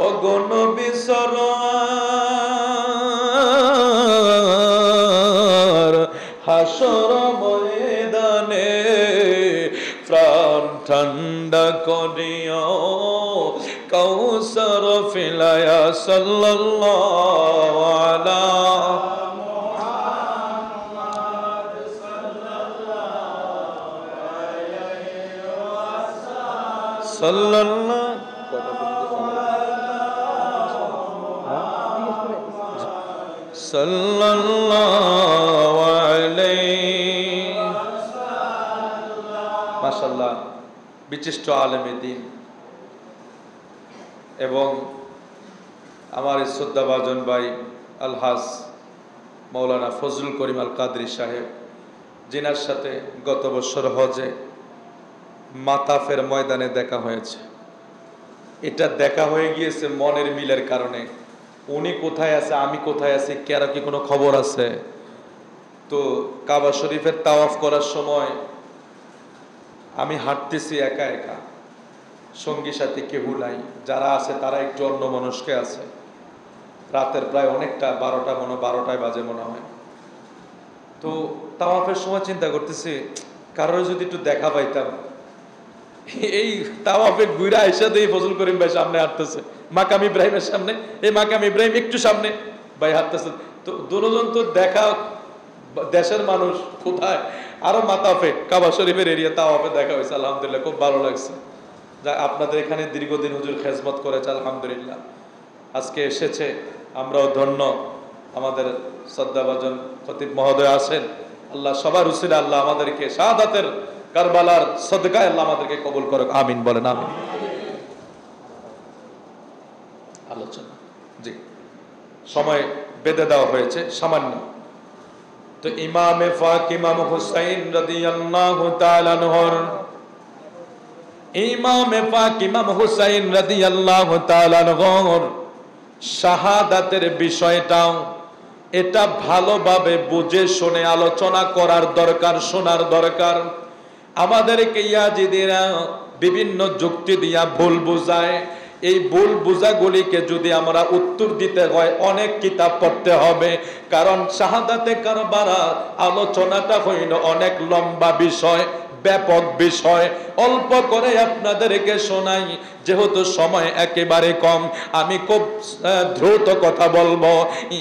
ও গো নবী সরওয়ার, হাসর ময়দানে প্রাণ ঠান্ডা করিও কাউসার ফিলায়া, সাল্লাল্লাহু আলা মুহাম্মাদ সাল্লাল্লাহু আলাইহি ওয়াসাল্লাম, সাল্লাল্লাহু সাল্লাল্লাহু আলাইহি ওয়াসাল্লাম। মাশাআল্লাহ, বিশিষ্ট আলেমে দ্বীন এবং আমার শ্রদ্ধাভাজন ভাই আলহাজ মাওলানা ফজলুল করিম আল কাদরী সাহেব, যিনার সাথে গত বছর হজে মাতাফের ময়দানে দেখা হয়েছে। এটা দেখা হয়ে গিয়েছে মনের মিলের কারণে। উনি কোথায় আছে, আমি কোথায় আছি, কারো কি কোনো খবর আছে? তো কাবা শরীফের তাওয়াফ করার সময় আমি হাঁটতেছি একা একা, সঙ্গী সাথী কেউ নাই, যারা আছে তারা একটু অন্যমনস্কে আছে। রাতের প্রায় অনেকটা 12টায় বাজে মনে হয়। তো তাওয়াফের সময় চিন্তা করতেছি কারোর যদি একটু দেখা পাইতাম। এই তাওয়াফে ঘুরা এসে দিয়ে ফজলুল করিম ভাই সামনে হাঁটতেছে, মাকাম ইব্রাহিমের সামনে, এই মাকাম ইব্রাহিম একটু সামনে ভাই হাঁটতেছে। তো দুজন তো দেখা, দেশের মানুষ কোথায়, আরো মাতাফে কাবা শরীফের এরিয়া তাওয়াফে দেখা হয়েছে। আলহামদুলিল্লাহ, খুব ভালো লাগছে। যা আপনাদের এখানে দীর্ঘদিন হুজুর খেজমত করেছে, আলহামদুলিল্লাহ আজকে এসেছে, আমরাও ধন্য। আমাদের শ্রদ্ধাভাজন খতিব মহোদয় আছেন, আল্লাহ সবার উসিলা আল্লাহ আমাদেরকে শাহাদাতের কারবালার সদকায় আল্লাহ আমাদেরকে কবুল করুক, আমিন বলেন আমিন। আলোচনা জি সময় বেঁধে দেওয়া হয়েছে সামান্য। তো ইমামে ফাক ইমাম হুসাইন রাদিয়াল্লাহু তাআলা আনহুর, ইমামে পাক ইমাম হুসাইন রাদিয়াল্লাহু তাআলা আনহুর শাহাদাতের বিষয়টাও এটা ভালোভাবে বুঝে শুনে আলোচনা করার দরকার, শোনার দরকার। আমাদেরকে ইয়াজিদিরা বিভিন্ন যুক্তি দিয়া ভুল বুঝায়। এই ভুল বুঝাগুলিকে যদি আমরা উত্তর দিতে হয় অনেক কিতাব পড়তে হবে, কারণ শাহাদাতে কারবালার আলোচনাটা হইল অনেক লম্বা বিষয়, ব্যাপক বিষয়। অল্প করে আপনাদেরকে শোনাই, যেহেতু সময় একেবারে কম, আমি খুব দ্রুত কথা বলবো।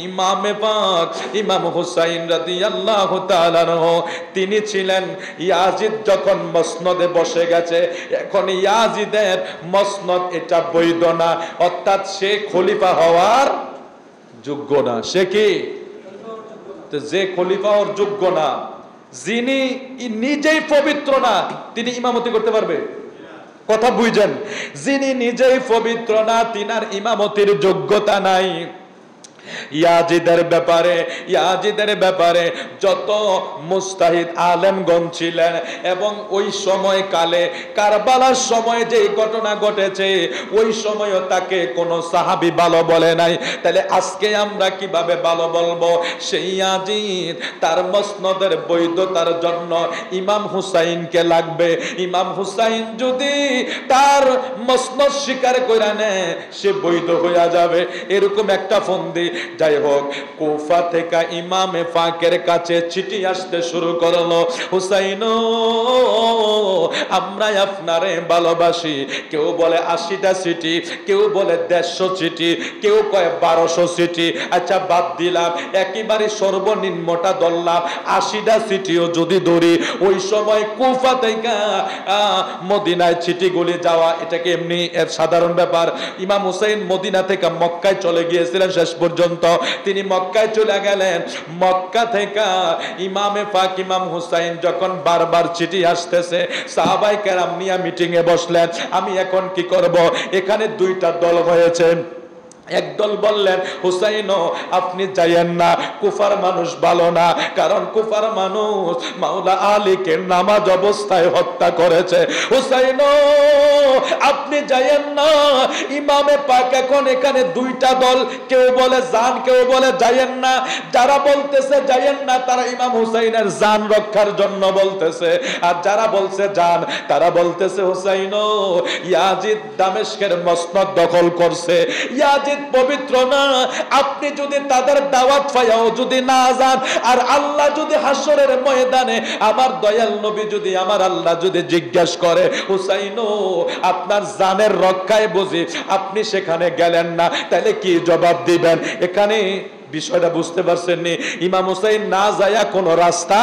ইমামে পাক ইমাম হুসাইন রাদিয়াল্লাহু তাআলা আনহু তিনি ছিলেন, ইয়াজিদ যখন মসনদে বসে গেছে, এখন ইয়াজিদের মসনদ এটা বৈধ না, অর্থাৎ সে খলিফা হওয়ার যোগ্য না। সে কি? তো যে খলিফা হওয়ার যোগ্য না, যিনি নিজেই পবিত্র না, তিনি ইমামতি করতে পারবে? কথা বুঝেন, যিনি নিজেই পবিত্র না, তিনার ইমামতির যোগ্যতা নাই। ইয়াজিদের ব্যাপারে যত মুস্তাহিদ আলেমগণ ছিলেন, এবং ওই সময় কালে কারবালার সময় যে ঘটনা ঘটেছে, ওই সময়ও তাকে কোনো সাহাবী ভালো বলে নাই। তাহলে আজকে আমরা কিভাবে ভালো বলবো? সেই ইয়াজিদ তার মসনদের বৈধতার জন্য ইমাম হুসাইনকে লাগবে। ইমাম হুসাইন যদি তার মসনদ স্বীকার করে নেয়, সে বৈধ হয়ে যাবে। এরকম একটা ফন্দি। যাই হোক, কুফা থেকে ইমামে ফাকের কাছে চিঠি আসতে শুরু করলো, হুসাইন আমরা আপনারে ভালোবাসি। কেউ বলে 80টা সিটি, কেউ বলে 150 সিটি, কেউ কয় 1200 সিটি। আচ্ছা বাদ দিলাম, একেবারে সর্বনিম্নটা ধরলাম 80টা সিটিও যদি ধরি, ওই সময় কুফা থেকে মদিনায় চিঠিগুলি যাওয়া এটাকে এমনি এর সাধারণ ব্যাপার। ইমাম হুসাইন মদিনা থেকে মক্কায় চলে গিয়েছিলেন, শেষ পর্যন্ত তিনি মক্কায় চলে গেলেন। মক্কা থেকে ইমামে পাক ইমাম হুসাইন যখন বারবার চিঠি আসতেছে, সাহাবায়ে কেরাম নিয়ে মিটিং এ বসলেন, আমি এখন কি করব? এখানে দুইটা দল হয়েছে। একদল বললেন, হুসাইন আপনি যাইয়েন না, কুফার মানুষ ভালো না, কারণ কুফার মানুষ মাওলা আলীকে নামাজ অবস্থায় হত্যা করেছে। হুসাইন আপনি যাইয়েন না, ইমামে পাক এখন এখানে দুইটা দল, কেউ বলে যান, কেউ বলে যাইয়েন না। যারা বলতেছে যাইয়েন না, তারা ইমাম হুসাইনের জান রক্ষার জন্য বলতেছে, আর যারা বলছে যান, তারা বলতেছে হুসাইন ইয়াজিদ দামেস্কের মসনদ দখল করছে, ইয়াজিদ পবিত্র না, আপনি যদি তাদের দাওয়াত পাইয়াও যদি না যান, আর আল্লাহ যদি হাসরের ময়দানে আমার দয়াল নবী যদি আমার আল্লাহ যদি জিজ্ঞাসা করে, হুসাইন আপনার জানের রক্ষায় বুঝি আপনি সেখানে গেলেন না, তাহলে কি জবাব দিবেন? এখানে বিষয়টা বুঝতে পারছেন নি? ইমাম হুসাইন না যায় কোনো রাস্তা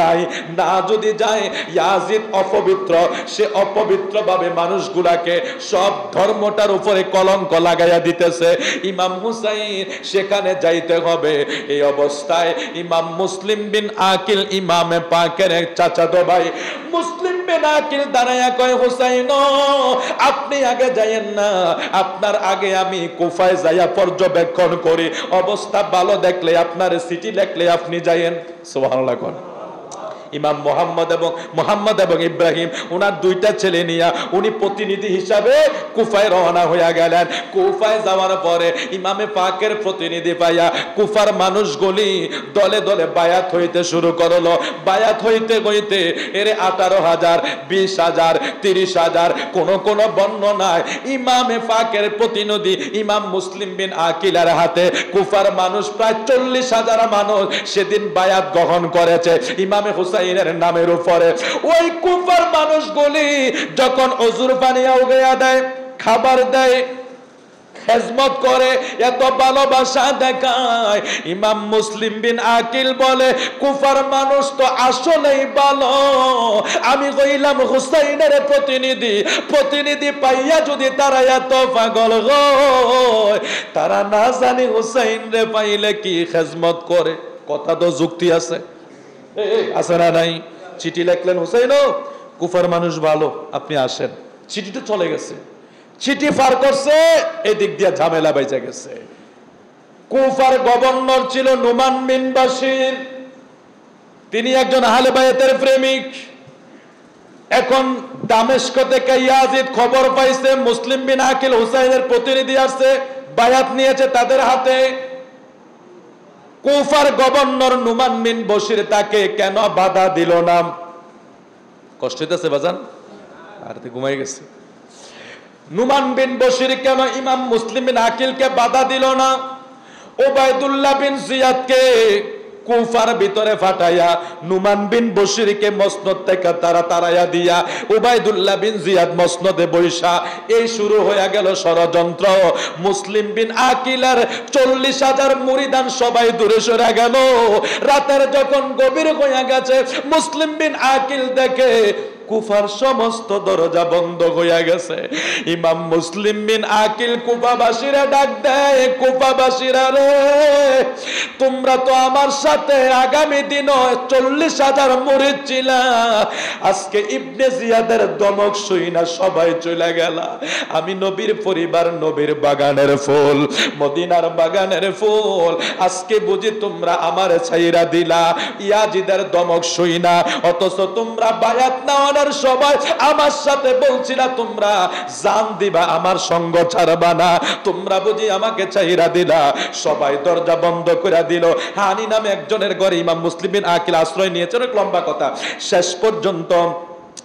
নাই, না যদি যায় ইয়াজিদ অপবিত্র, সে অপবিত্র ভাবে মানুষগুলাকে সব ধর্মটার উপরে কলঙ্ক লাগাইয়া দিতেছে। ইমাম হুসাইন সেখানে যাইতে হবে। এই অবস্থায় ইমাম মুসলিম বিন আকিল ইমামে পাকের এক চাচাতো ভাই, মুসলিম বিন আকিল দাঁড়াইয়া কয়, হুসাইন আপনি আগে যাইয়েন না, আপনার আগে আমি কুফায় যাইয়া পর্যবেক্ষণ করি, অবস্থা ভালো দেখলে আপনার সিটি লেখলে আপনি যাইয়েন। সুবহানাল্লাহ। ইমাম মোহাম্মদ এবং ইব্রাহিম ওনার দুইটা ছেলে নিয়ে উনি প্রতিনিধি হিসাবে কুফায় রওনা হয়ে গেলেন। কুফায় যাওয়ার পরে ইমামে পাকের প্রতিনিধি পাইয়া কুফার মানুষগুলি দলে দলে বায়াত হইতে শুরু করলো। বায়াত হইতে হইতে এর 18,000, 20,000, 30,000, কোন বর্ণনায় ইমামে পাকের প্রতিনিধি ইমাম মুসলিম বিন আকিলের হাতে কুফার মানুষ প্রায় 40,000 মানুষ সেদিন বায়াত গ্রহণ করেছে ইমামে হুসাইনের নামের উপরে। ওই কুফার মানুষগুলি যখন ওযুর পানি আউগাইয়া দেয়, খাবার দেয়, খেজমত করে, এত ভালোবাসা দেখায়, ইমাম মুসলিম বিন আকিল বলে কুফার মানুষ তো আসলেই ভালো, আমি কইলাম হুসাইনের প্রতিনিধি পাইয়া যদি তারা এত পাগল হয়, তারা না জানি হুসাইন রে পাইলে কি খেজমত করে। কথা তো যুক্তি আছে, আছে না নাই? চিঠি লিখলেন, হুসাইন কুফার মানুষ ভালো, আপনি আসেন। চিঠি তো চলে গেছে, চিঠি পার করছে, এদিক দিয়ে ঝামেলা বেজে গেছে। কুফার গভর্নর ছিল নুমান বিন বাশির, তিনি একজন আহলে বায়াতের প্রেমিক। এখন দামেস্ক থেকে ইয়াজিদ খবর পাইছে মুসলিম বিন আকিল হুসাইনের প্রতিনিধি আসছে, বায়াত নিয়েছে তাদের হাতে। কুফার গভর্নর নুমান বিন বশির তাকে কেন বাধা দিল না? কষ্ট হইতেছে বাজান? আর তো ঘুমাই গেছে। নুমান বিন বশির কেন ইমাম মুসলিম বিন আকিলকে বাধা দিল না? উবাইদুল্লাহ বিন জিয়াদকে কুফার ভিতরে ফাটাইয়া নুমান বিন বশিরকে মসনদ থেকে তাড়াইয়া দিয়া উবাইদুল্লাহ বিন জিয়াদ মসনদে বৈশা, এই শুরু হয়ে গেল ষড়যন্ত্র। মুসলিম বিন আকিলের 40,000 মুরিদান সবাই দূরে সরে গেল। রাতের যখন গভীর হয়ে গেছে, মুসলিম বিন আকিল দেখে কুফার সমস্ত দরজা বন্ধ হয়ে গেছে। ইমাম মুসলিম বিন আকিল কুফাবাসীরা ডাক দেয়, কুফাবাসীরা রে, তোমরা তো আমার সাথে আগামী দিন 40,000 মুরিদ ছিলা, আজকে ইবনে জিয়াদের দমক শুইনা সবাই চলে গেল। আমি নবীর পরিবার, নবীর বাগানের ফুল, মদিনার বাগানের ফুল, আজকে বুঝি তোমরা আমার ছাইরা দিলা ইয়াজিদের দমক শুইনা, অথচ তোমরা বায়াত নেওয়ার সবাই আমার সাথে বলছিলা তোমরা জান দিবা, আমার সঙ্গ ছাড়বা না, তোমরা বুঝি আমাকে ছাইরা দিলা। সবাই দরজা বন্ধ করে দিল। হানি নামে একজনের ঘরে ইমাম মুসলিম বিন আকিল আশ্রয় নিয়েছে। অনেক লম্বা কথা। শেষ পর্যন্ত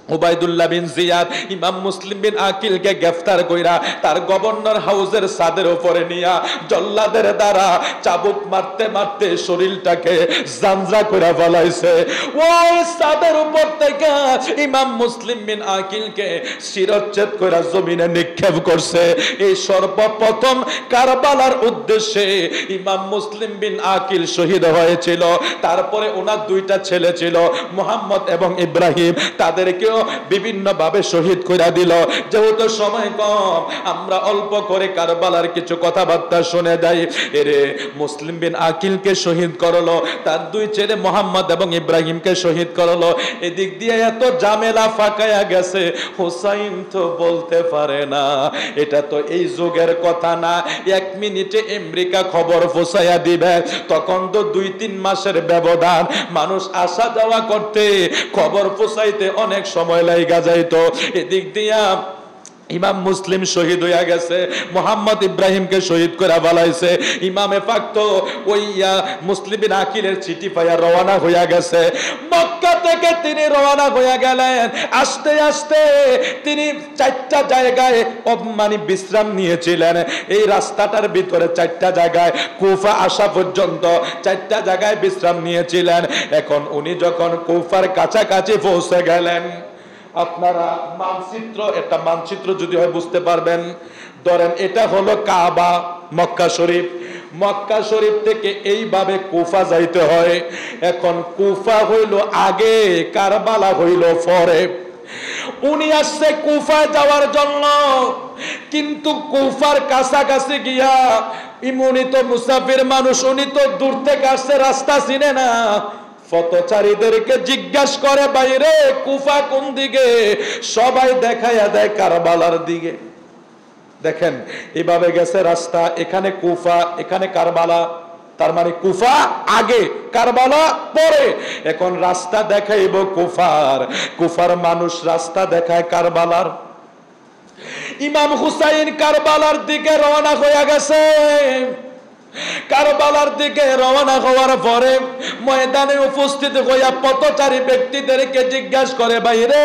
উবাইদুল্লাহ বিন জিয়াদ ইমাম মুসলিম বিন আকিলকে গ্রেফতার কইরা তার গভর্নর হাউসের ছাদের উপরে নিয়া জল্লাদের দ্বারা চাবুক মারতে মারতে শরীরটাকে জানজা কইরা ফলাইছে। ওই ছাদের উপর থেকে ইমাম মুসলিম বিন আকিলকে শিরচ্ছেদ কইরা জমিনে নিক্ষেপ করছে। এই সর্বপ্রথম কারবালার উদ্দেশ্যে ইমাম মুসলিম বিন আকিল শহীদ হয়েছিল। তারপরে ওনার দুইটা ছেলে ছিল মুহাম্মদ এবং ইব্রাহিম, তাদেরকে বিভিন্ন ভাবে শহীদ করে দিল। যেহেতু সময় কম, আমরা অল্প করে কারবালার কিছু কথাবার্তা শুনে যাই। এরে মুসলিম বিন আকিলকে শহীদ করলো, তার দুই ছেলে মোহাম্মদ এবং ইব্রাহিমকে শহীদ করলো। এদিক দিয়ে এত ঝামেলা ফাঁকায়া গেছে, হুসাইন তো বলতে পারে না। এটা তো এই যুগের কথা না, 1 মিনিটে আমেরিকা খবর পৌঁছায়া দিবে। তখন তো 2-3 মাসের ব্যবধান, মানুষ আসা যাওয়া করতে খবর পৌঁছাইতে অনেক সময় লাগা যাইতো। এদিক দিয়া ইমাম মুসলিম শহীদ হইয়া গেছে, মোহাম্মদ ইব্রাহিমকে শহীদ করে ফেলাইছে। ইমামে পাক তো ওইয়া মুসলিম বিন আকিলের চিঠি পাইয়া রওনা হইয়া গেছে। মক্কা থেকে তিনি রওনা হইয়া গেলেন। আস্তে আস্তে তিনি 4টা জায়গায় মানে বিশ্রাম নিয়েছিলেন। এই রাস্তাটার ভিতরে 4টা জায়গায় কুফা আসা পর্যন্ত 4টা জায়গায় বিশ্রাম নিয়েছিলেন। এখন উনি যখন কুফার কাছাকাছি পৌঁছে গেলেন, আপনারা মানচিত্র, একটা মানচিত্র যদি হয় বুঝতে পারবেন। ধরেন এটা হলো কাবা, মক্কা শরীফ। মক্কা শরীফ থেকে এইভাবে কুফা যাইতে হয়। এখন কুফা হইল আগে, কারবালা হইল পরে। উনি আসছে কুফায় যাওয়ার জন্য, কিন্তু কুফার কাছাকাছি গিয়া ইমনি তো মুসাফির মানুষ, উনি তো দূর থেকে আসছে, রাস্তা চিনে না। পথচারীদেরকে জিজ্ঞাসা করে, বাইরে কুফা কোন দিকে? সবাই দেখাইয়া দেয় কারবালার দিকে। দেখেন এভাবে গেছে রাস্তা, এখানে কুফা, এখানে কারবালা, তার মানে কুফা আগে, কারবালা পরে। এখন রাস্তা দেখাইব কুফার, কুফার মানুষ রাস্তা দেখায় কারবালার। ইমাম হুসাইন কারবালার দিকে রওনা হয়ে গেছে। কারবালার দিকে রওনা হওয়ার পরে ময়দানে উপস্থিত হইয়া পথচারী ব্যক্তিদেরকে জিজ্ঞাসা করে, বাইরে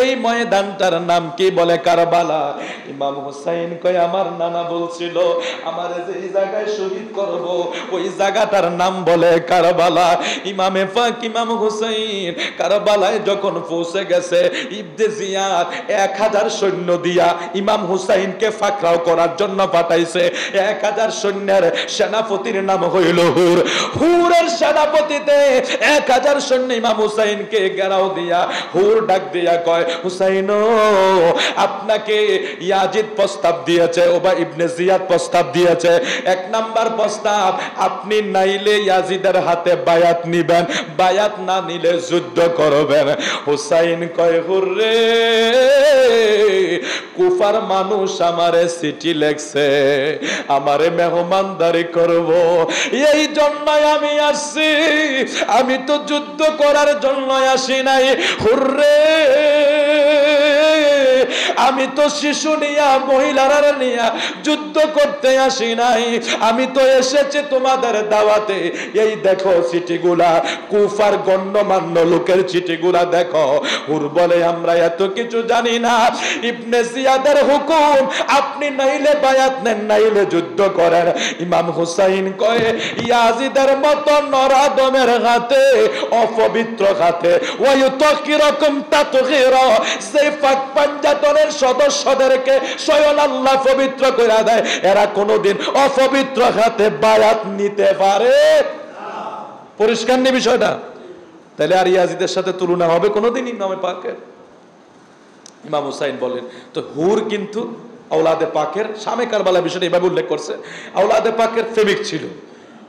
এই ময়দানটার নাম কি? বলে কারবালা। ইমাম হুসাইন কয়, আমার নানা বলছিল আমার যে জায়গায় শহীদ করব ওই জায়গাটার নাম বলে কারবালা। ইমামে পাক ইমাম হুসাইন কারবালায় যখন পৌঁছে গেছে, ইবনে জিয়াদ 1000 সৈন্য দিয়া ইমাম হুসাইনকে ফাকরাও করার জন্য পাঠাইছে। 1000 সৈন্যের সেনাপতির নাম হইল হুর। হুরের সেনাপতিতে 1000 সৈন্য ইমাম হুসাইনকে ঘেরাও দিয়া হুর ডাক দিয়া কয়, হুসাইন আপনাকে ইয়াজিদ প্রস্তাব দিয়েছে, ওবা ইবনে জিয়াদ প্রস্তাব দিয়েছে। 1 নাম্বার প্রস্তাব, আপনি নাইলে ইয়াজিদের হাতে বায়াত নিবেন, বায়াত না নিলে যুদ্ধ করবেন। হুসাইন কয়, হুররে কুফার মানুষ আমারে চিঠি লেখছে, আমারে মেহমানদারি করব, এই জন্যই আমি আসছি, আমি তো যুদ্ধ করার জন্য আসি নাই। হুররে আমি তো শিশু নিয়া, মহিলারা নিয়া যুদ্ধ করতে আসি নাই, আমি তো এসেছি তোমাদের দাওয়াতে। এই দেখো চিঠিগুলা, কুফার গণ্যমান্য লোকের চিঠিগুলা দেখো। হুর বলে, আমরা এত কিছু জানি না, ইবনে জিয়াদের হুকুম, আপনি নাইলে বায়াত নেন, নাইলে যুদ্ধ করেন। ইমাম হুসাইন কয়ে, ইয়াজিদের মত নরাদমের হাতে, অপবিত্র হাতে, ওয়ায়ুতাকিরকুম তাতগীরা, সেই পাক পাঞ্জাতনের সদস্যদেরকে স্বয়ং আল্লাহ পবিত্র করে দেয়, এরা কোনোদিন অপবিত্র হাতে বায়াত নিতে পারে না। পরিষ্কার নেই বিষয়টা? তাহলে আর ইয়াজিদের সাথে তুলনা হবে কোনোদিন ইমামে পাকের? ইমাম হুসাইন বলেন, তো হুর কিন্তু আওলাদে পাকের, শামে কারবালা বিষয়টা এভাবে উল্লেখ করছে, আওলাদে পাকের প্রেমিক ছিল।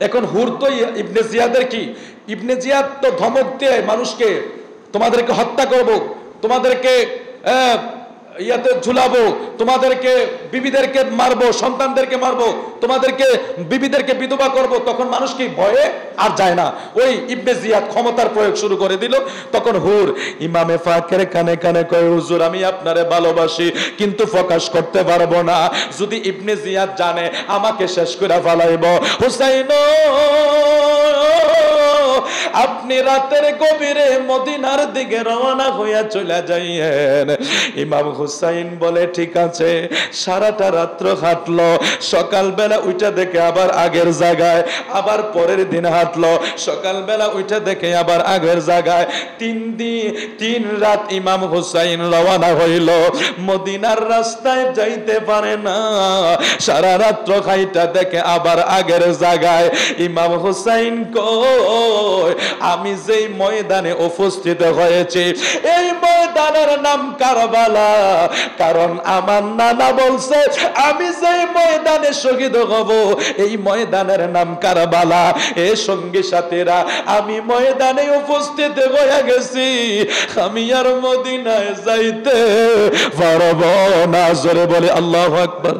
এখন হুর তো ইবনে জিয়াদের কি? ইবনে জিয়াদ তো ধমক দেয় মানুষকে, তোমাদেরকে হত্যা করব, তোমাদেরকে ইয়াতে ঝুলাবো, তোমাদেরকে বিবিদেরকে মারবো, সন্তানদেরকে মারবো, তোমাদেরকে বিবিদেরকে বিধবা করব, তখন মানুষ কি ভয়ে আর যায় না। ওই ইবনে জিয়াদ ক্ষমতার প্রয়োগ শুরু করে দিল। তখন হুর ইমামে ফাকের কানে কানে কয়, হুজুর আমি আপনারে ভালোবাসি কিন্তু প্রকাশ করতে পারবো না, যদি ইবনে জিয়াদ জানে আমাকে শেষ করে ফেলাইব। হুসাইন আপনি রাতের গভীরে মদিনার দিকে রওনা হইয়া চলে যাইয়েন। ইমাম হুসাইন বলে ঠিক আছে। সারাটা রাত্র হাঁটলো, সকালবেলা উঠে দেখে আবার আগের জায়গায়, আবার পরের দিন হাঁটলো, সকালবেলা উঠে দেখে আবার আগের জায়গায়। 3 দিন 3 রাত ইমাম হুসাইন রওনা হইল, মদিনার রাস্তায় যাইতে পারে না। সারা রাত্র খাইটা দেখে আবার আগের জায়গায়। ইমাম হুসাইন কই আমি যেই ময়দানে উপস্থিত হয়েছে এই ময়দানের নাম কারবালা, কারণ আমার নানা বলছে আমি যেই ময়দানে শহীদ হব এই ময়দানের নাম কারবালা। এ সঙ্গী সাথীরা আমি ময়দানে উপস্থিত হয়ে গেছি, আমি আর মদিনায় যাইতে পারব না। জোরে বলে আল্লাহু আকবার,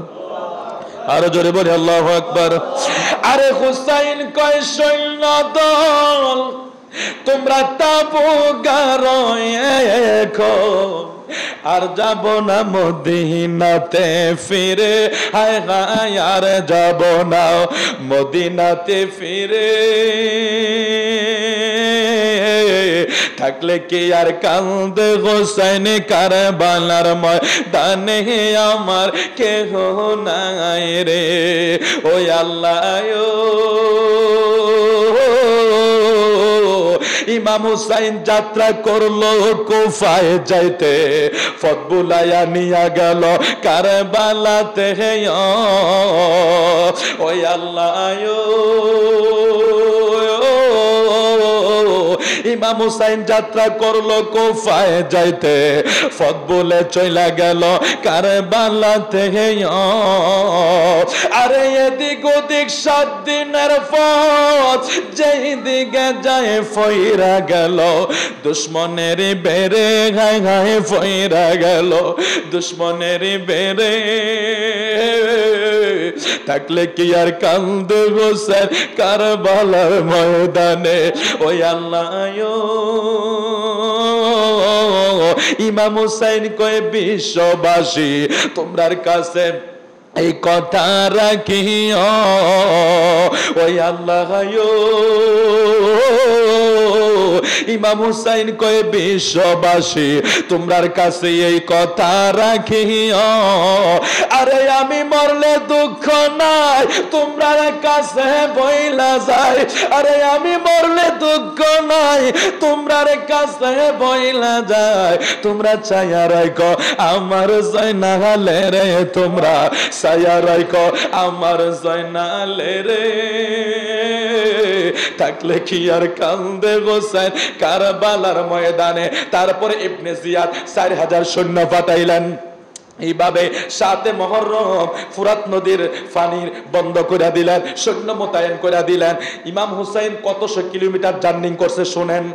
আরো জোরে বলে আল্লাহু আকবার। আরে হুসাইন কয় সৈন্য দল তোমরা আর যাব না মদিনাতে ফিরে, হায় হায় আর যাব না মদিনাতে ফিরে, থাকলে কি আর কান্দে হোসেন কারবালার ময়দানে আমার কেহ নাই রে। ওই আল্লাহ ইমাম হুসাইন যাত্রা করলো কুফায় যাইতে, পথ বুলাইয়া নিয়া গেল কারবালাতে। ওই আল্লাহ ইমাম হুসাইন যাত্রা করলো কুফায় যাইতে, পথ বলে চইলা গেল কারবালাতে। আরে এদিক ওদিক 7 দিনের পথ, যেই দিকে যায় ফইরা গেল দুশ্মনের বেড়ে, গায়ে গায়ে ফইরা গেল দুশ্মনের বেড়ে, থাকলে কি আর কান্দে হোসেন কারবালার ময়দানে। ওই আল্লাহ ইমাম হুসাইন কয় বিশ্ববাসী তোমরার কাছে এই কথা রাখিও। ওই আল্লাহ ইমাম হুসাইন কয় বিশ্ববাসী তোমরার কাছে এই কথা রাখিও। আরে আমি মরলে দুঃখ নাই তোমরার কাছে বইলা যায়, আরে আমি মরলে দুঃখ নাই তোমরার কাছে বইলা যায়। তোমরা চাইয়া রাখো আমার জয়নালে রে, তোমরা চাইয়া রাখো আমার জয়নালে রে, থাকলে কি আর কান্দে হোসেন কারবালার ময়দানে। তারপরে ইবনে জিয়াদ 4000 সৈন্য পাঠাইলেন। এইভাবে 7 মুহররম ফুরাত নদীর পানি বন্ধ করে দিলেন, সৈন্য মোতায়েন করে দিলেন। ইমাম হুসাইন কতশো কিলোমিটার জার্নি করছে শুনেন।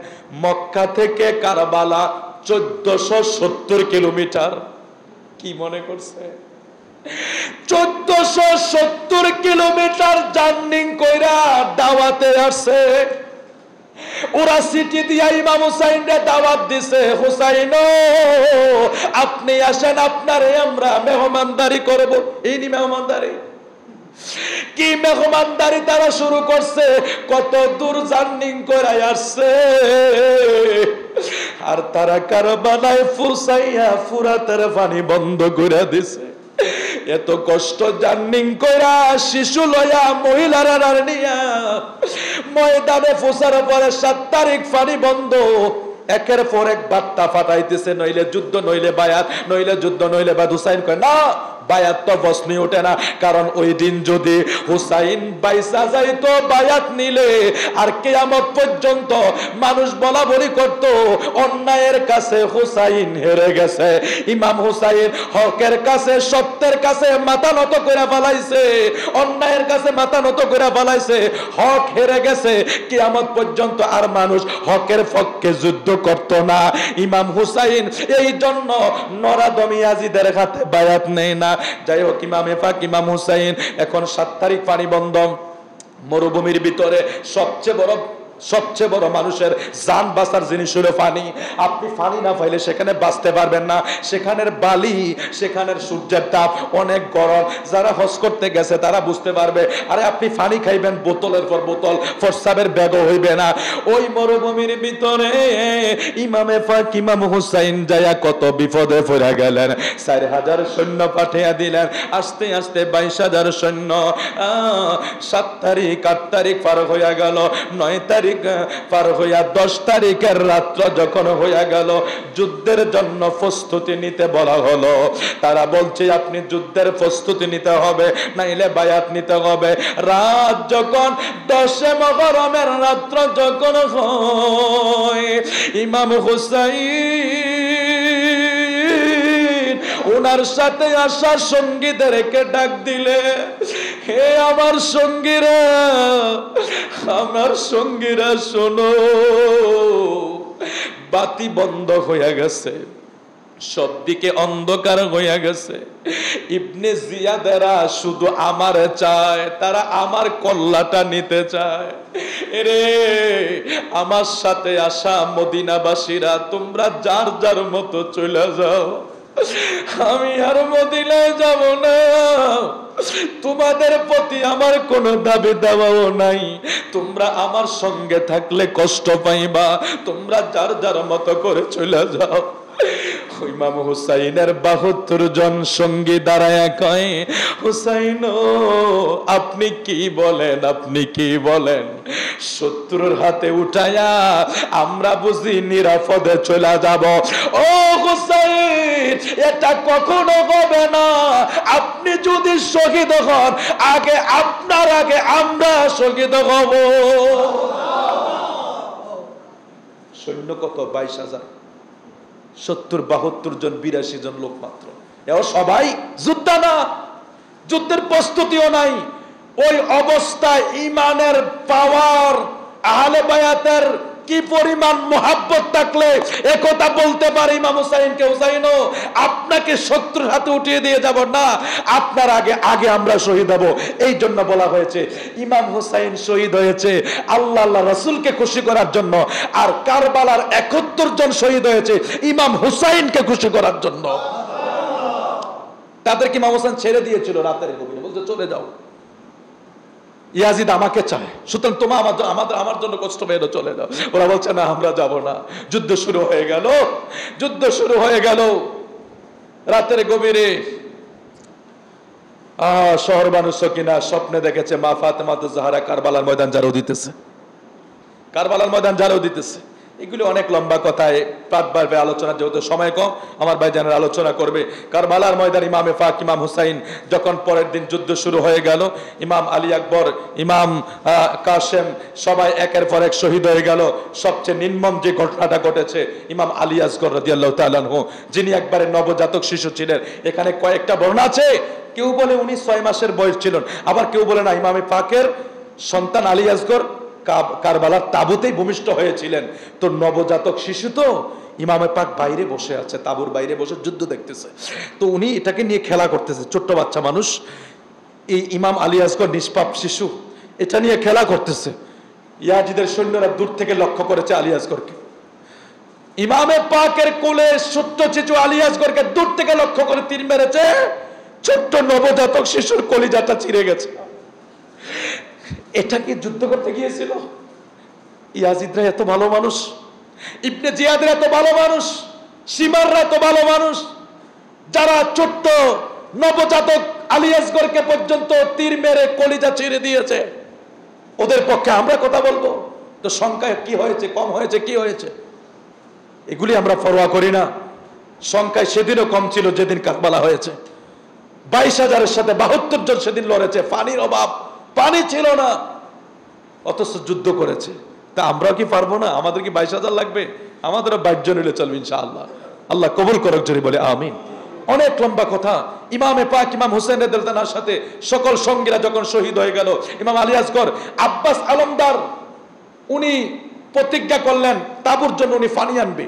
মক্কা থেকে কারবালা 1470 কিলোমিটার। কি মনে করছে? 1470 কিলোমিটার জার্নি কইরা দাওয়াতে আসছে। ওরা সিটি দিয়া ইমাম হুসাইনকে দাওয়াত দিছে, হুসাইন আপনি আসেন, আপনারে আমরা মেহমানদারি করব। এই নি মেহমানদারি, কি মেহমানদারি তারা শুরু করছে। কত দূর জার্নি করে আসছে, আর তারা কারবালায় ফুসাইয়া ফুরাতের পানি বন্ধ করে দিছে। এত কষ্ট জার্নি কইরা শিশু লয়া মহিলারা নিয়া ময়দানে ফুসার পরে 7 তারিখ পানি বন্ধ। একের পর এক বার্তা ফাটাইতেছে, নইলে যুদ্ধ নইলে বায়াত, নইলে যুদ্ধ নইলে বাদ। হুসাইন কয় না, বায়াত তো প্রশ্নই ওঠে না। কারণ ওই দিন যদি হুসাইন বাইসা যাইতো বায়াত নিলে, আর কিয়ামত পর্যন্ত মানুষ বলা বলি করত অন্যায়ের কাছে হুসাইন হেরে গেছে, ইমাম হুসাইন হকের কাছে সত্যের কাছে মাথা নত করে ফেলাইছে, অন্যায়ের কাছে মাথা নত করে ফেলাইছে, হক হেরে গেছে। কিয়ামত পর্যন্ত আর মানুষ হকের পক্ষে যুদ্ধ করত না। ইমাম হুসাইন এই জন্য নরাদমি ইয়াজিদের হাতে বায়াত নেয় না। যাই হোক, ইমামে পাক ইমাম হুসাইন এখন 7 তারিখ পানি বন্ধ, মরুভূমির ভিতরে সবচেয়ে বড় মানুষের জান বাঁচার জিনিস হলো পানি। আপনি পানি না পাইলে সেখানে বাঁচতে পারবেন না। সেখানের বালি, সেখানের সূর্যের তাপ অনেক গরম। যারা হজ করতে গেছে তারা বুঝতে পারবে। আরে আপনি পানি খাইবেন বোতলের পর বোতল, প্রস্রাবের ব্যাগও হইবে না। ওই মরুভূমির ভিতরে ইমামে পাক ইমাম হুসাইন যায়া কত বিপদে পড়ে গেলেন। 4000 সৈন্য পাঠিয়ে দিলেন, আস্তে আস্তে 22,000 সৈন্য। 7 তারিখ 8 তারিখ পার হইয়া গেল, 9 তারিখ পার হইয়া 10 তারিখের রাত্র যখন হইয়া গেল, যুদ্ধের জন্য প্রস্তুতি নিতে বলা হলো। তারা বলছে আপনি যুদ্ধের প্রস্তুতি নিতে হবে, নাইলে বায়াত নিতে হবে। রাত যখন 10 মুহররমের রাত্র যখন হয়, ইমাম হুসাইন ওনার সাথে আসা সঙ্গীদেরকে ডাক দিলে, হে আমার সঙ্গীরা, আমার সঙ্গীরা শোনো, বাতি বন্ধ হয়ে গেছে, সব দিকে অন্ধকার হয়ে গেছে। ইবনে জিয়াদেরা শুধু আমার চায়, তারা আমার কল্লাটা নিতে চায়। এরে আমার সাথে আসা মদিনাবাসীরা, তোমরা যার যার মতো চলে যাও, আমি আর মদিনায় যাব না। তোমাদের প্রতি আমার কোনো দাবি দেওয়াও নাই, তোমরা আমার সঙ্গে থাকলে কষ্ট পাইবা, তোমরা যার যার মতো করে চলে যাও। ইমাম হুসাইনের 72 জন সঙ্গী দাঁড়ায় কয়, হুসাইন আপনি কি বলেন, আপনি কি বলেন? শত্রুর হাতে উঠায়া আমরা বুঝি নিরাপদে চলে যাব। ও হুসাইন, এটা কখনো হবে না। আপনি যদি শহীদ হন, আগে আপনার আগে আমরা শহীদ হব। সৈন্য কত? 22,000। 70-72 জন, 82 জন লোক মাত্র। এও সবাই যোদ্ধা না, যুদ্ধের প্রস্তুতিও নাই। ওই অবস্থায় ইমানের পাওয়ার, আহলে বায়াতের কি পরিমাণ মোহাব্বত থাকলে একথা বলতে পারে ইমাম হুসাইনকে, হুসাইনও আপনাকে শত্রুর হাতে উঠিয়ে দিয়ে যাব না, আপনার আগে আগে আমরা শহীদ হব। এই জন্য বলা হয়েছে ইমাম হুসাইন শহীদ হয়েছে আল্লাহ রাসূলকে খুশি করার জন্য, আর কারবালার 71 জন শহীদ হয়েছে ইমাম হুসাইনকে খুশি করার জন্য। তাদেরকে ইমাম হুসাইন ছেড়ে দিয়েছিল রাতের গভীরে, বলতে চলে যাও, ইয়াজিদ আমাকে চায়, সুতরাং তোমার আমার জন্য কষ্ট পেয়ে চলে যাও। ওরা বলছে না, আমরা যাব না। যুদ্ধ শুরু হয়ে গেল, যুদ্ধ শুরু হয়ে গেল রাতের গভীরে। শহর মানুষ কিনা স্বপ্নে দেখেছে মা ফাতেমাতুজ জাহরা কারবালার ময়দান ঝাড়ু দিতেছে, কারবালার ময়দান ঝাড়ু দিতেছে। এগুলি অনেক লম্বা কথায় প্রাতভাবে আলোচনা, যেহেতু সময় কম, আমার ভাইজানের আলোচনা করবে। কারবালার ময়দান ইমামে পাক ইমাম হুসাইন যখন পরের দিন যুদ্ধ শুরু হয়ে গেল, ইমাম আলী আকবর, ইমাম কাসেম সবাই একের পর এক শহীদ হয়ে গেল। সবচেয়ে নির্মম যে ঘটনাটা ঘটেছে, ইমাম আলী আসগর রাদিয়াল্লাহু তাআলা আনহু, যিনি একবারে নবজাতক শিশু ছিলেন। এখানে কয়েকটা বর্ণনা আছে, কেউ বলে উনি 6 মাসের বয়স ছিলেন, আবার কেউ বলে না, ইমামে পাকের সন্তান আলী আসগর কারবালার তাবুতেই ভূমিষ্ঠ হয়েছিলেন। তো নবজাতক শিশু, তো ইমামে পাক বাইরে বসে আছে, তাবুর বাইরে বসে যুদ্ধ দেখতেছে। তো উনি এটাকে নিয়ে খেলা করতেছে, ছোট্ট বাচ্চা মানুষ, এই ইমাম আলী আসগর নিষ্পাপ শিশু, এটা নিয়ে খেলা করতেছে। ইয়াজিদের সৈন্যরা দূর থেকে লক্ষ্য করেছে আলী আসগরকে। ইমামে পাকের কোলে ছোট্ট শিশু আলী আসগরকে দূর থেকে লক্ষ্য করে তীর মেরেছে, ছোট্ট নবজাতক শিশুর কলিজাটা চিরে গেছে। এটা কি যুদ্ধ করতে গিয়েছিল? ইয়াজিদরা এত ভালো মানুষ, ইবনে জিয়াদরা এত ভালো মানুষ, সীমাররা এত ভালো মানুষ, যারা ছোট্ট নবজাতক আলী আসগরকে পর্যন্ত তীর মেরে কলিজা ছিঁড়ে দিয়েছে, ওদের পক্ষে আমরা কথা বলবো? তো সংখ্যায় কি হয়েছে, কম হয়েছে, কি হয়েছে, এগুলি আমরা পরোয়া করি না। সংখ্যায় সেদিনও কম ছিল যেদিন কারবালা হয়েছে। 22,000-এর সাথে 72 জন সেদিন লড়েছে, পানির অভাব, পানি ছিল না, অথচ যুদ্ধ করেছে। তা আমরা কি পারবো না? আমাদের কি 22,000 লাগবে? আমাদেরও 22 জন হলে চলবে ইনশাআল্লাহ। আল্লাহ কবুল করুক, যদি বলে আমিন। অনেক লম্বা কথা। ইমামে পাক ইমাম হুসেন রাদিয়াল্লাহু তাআলার সাথে সকল সঙ্গীরা যখন শহীদ হয়ে গেল, ইমাম আলী আসগর আব্বাস আলমদার উনি প্রতিজ্ঞা করলেন তাবুর জন্য উনি পানি আনবে।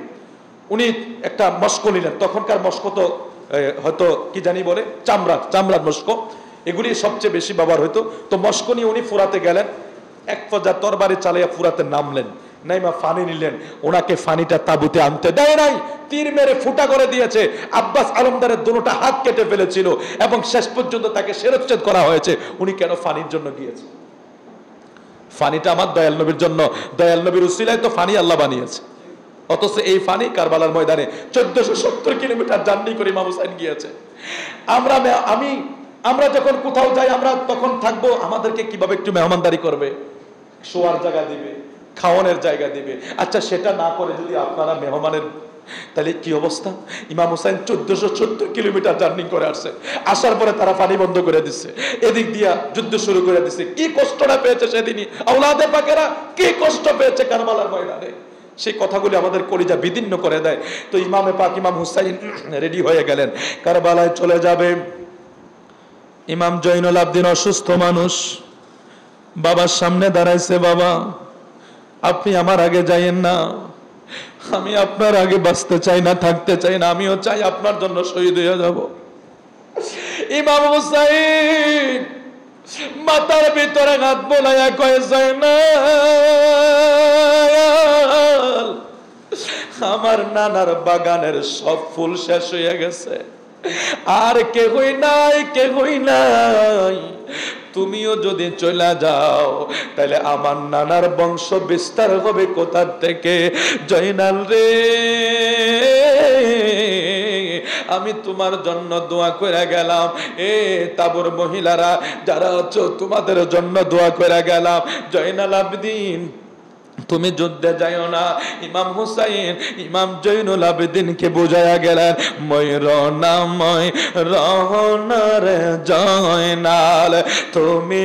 উনি একটা মস্ক নিলেন, তখনকার মস্ক তো হয়তো কি জানি বলে চামড়ার মস্ক, এগুলি সবচেয়ে বেশি ব্যবহার হইতো। তো মস্ক নিয়ে উনি ফুরাতে গেলেন, এক পর্যায়ে তরবারি চালাইয়া ফুরাতে নামলেন, নাইমা ফানি নিলেন। ওনাকে ফানিটা তাবুতে আনতে দেয় নাই, তীর মেরে ফুটা করে দিয়েছে। আব্বাস আলমদারের দুটোটা হাত কেটে ফেলেছিল এবং শেষ পর্যন্ত তাকে শিরচ্ছেদ করা হয়েছে। উনি কেন ফানির জন্য গিয়েছে? ফানিটা আমার দয়াল নবীর জন্য, দয়াল নবীর উসিলায় তো ফানি আল্লাহ বানিয়েছে। অথচ এই ফানি কারবালার ময়দানে 1470 কিলোমিটার জার্নি করে ইমাম হুসাইন গিয়েছে। আমরা যখন কোথাও যাই, আমরা তখন থাকবো, আমাদেরকে কিভাবে একটু মেহমানদারি করবে, শোয়ার জায়গা দিবে, খাওয়ানোর জায়গা দিবে। আচ্ছা, সেটা না করে যদি আপনারা মেহমানের, তাহলে কি অবস্থা? ইমাম হুসাইন 1470 কিলোমিটার জার্নি করে আসছে, আসার পরে তারা পানি বন্ধ করে দিচ্ছে, এদিক দিয়া যুদ্ধ শুরু করে দিচ্ছে। কি কষ্টটা পেয়েছে সেদিনই আওলাদে পাকেরা, কি কষ্ট পেয়েছে কারবালার ময়দানে, সেই কথাগুলি আমাদের কলিজা বিদীর্ণ করে দেয়। তো ইমামে পাক ইমাম হুসাইন রেডি হয়ে গেলেন, কারবালায় চলে যাবে। ইমাম জয়নুল আবদিন অসুস্থ মানুষ, বাবার সামনে দাঁড়াইছে, বাবা আপনি আমার আগে যাইয়েন না, আমি আপনার আগে বাঁচতে চাই না, থাকতে চাই না, আমিও চাই আপনার জন্য শহীদ হয়ে যাব। ইমাম হুসাইন মাথার ভিতরে হাত বোলাইয়া কয়ে, জয়নাল, আমার নানার বাগানের সব ফুল শেষ হয়ে গেছে, আর কেহই নাই, কেহই নাই, তুমিও যদি চলে যাও তাহলে আমার নানার বংশ বিস্তার হবে কোথার থেকে? জয়নাল রে, আমি তোমার জন্য দোয়া করে গেলাম, এ তাবুর মহিলারা যারা আছো তোমাদের জন্য দোয়া করে গেলাম। জয়নাল আবেদিন, তুমি যুদ্ধে যাইও না। ইমাম হুসাইন ইমাম জয়নুল আবেদিনকে বুঝায়া গেলেন, ময়ূরনা ময়ূরনা রে জয়নাল, তুমি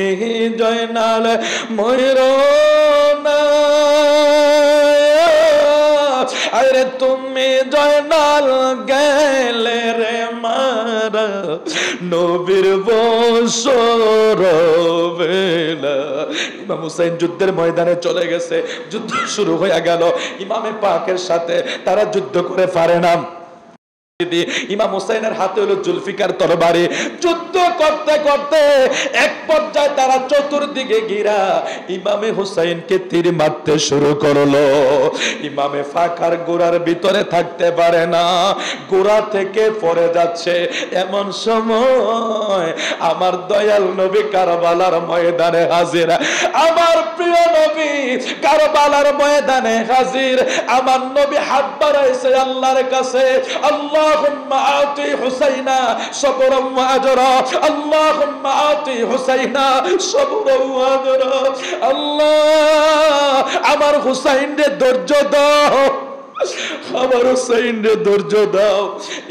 জয়নাল ময়ূরনা, আরে তুমি জয়নাল গেলে রে মারা নবীর বছর বেলা। ইমাম হুসাইন যুদ্ধের ময়দানে চলে গেছে, যুদ্ধ শুরু হয়ে গেল। ইমামে পাকের সাথে তারা যুদ্ধ করে পারে না। ইমাম হুসাইনের হাতে হলো জুলফিকার তরবারি। যুদ্ধ করতে করতে এক পর্যায়ে তারা চতুর্দিকে ঘিরা ইমামে হুসাইনকে তীর মারতে শুরু করলো। ইমামে ফাঁকার গোড়ার ভিতরে থাকতে পারে না, গোড়া থেকে পড়ে যাচ্ছে। এমন সময় আমার দয়াল নবী কারবালার ময়দানে হাজির। আমার প্রিয় নবী কারবালার ময়দানে হাজির। আমার নবী হাত বাড়াইছে আল্লাহর কাছে, আল্লাহুম্মা আতি হুসাইনা সবরাম ওয়া আজরা, আল্লাহুম্মা আতি হুসাইনা সবরাম ওয়া আজরা। আল্লাহ, আমার হুসাইনরে ধৈর্য দাও, আমার হুসাইনরে ধৈর্য দাও।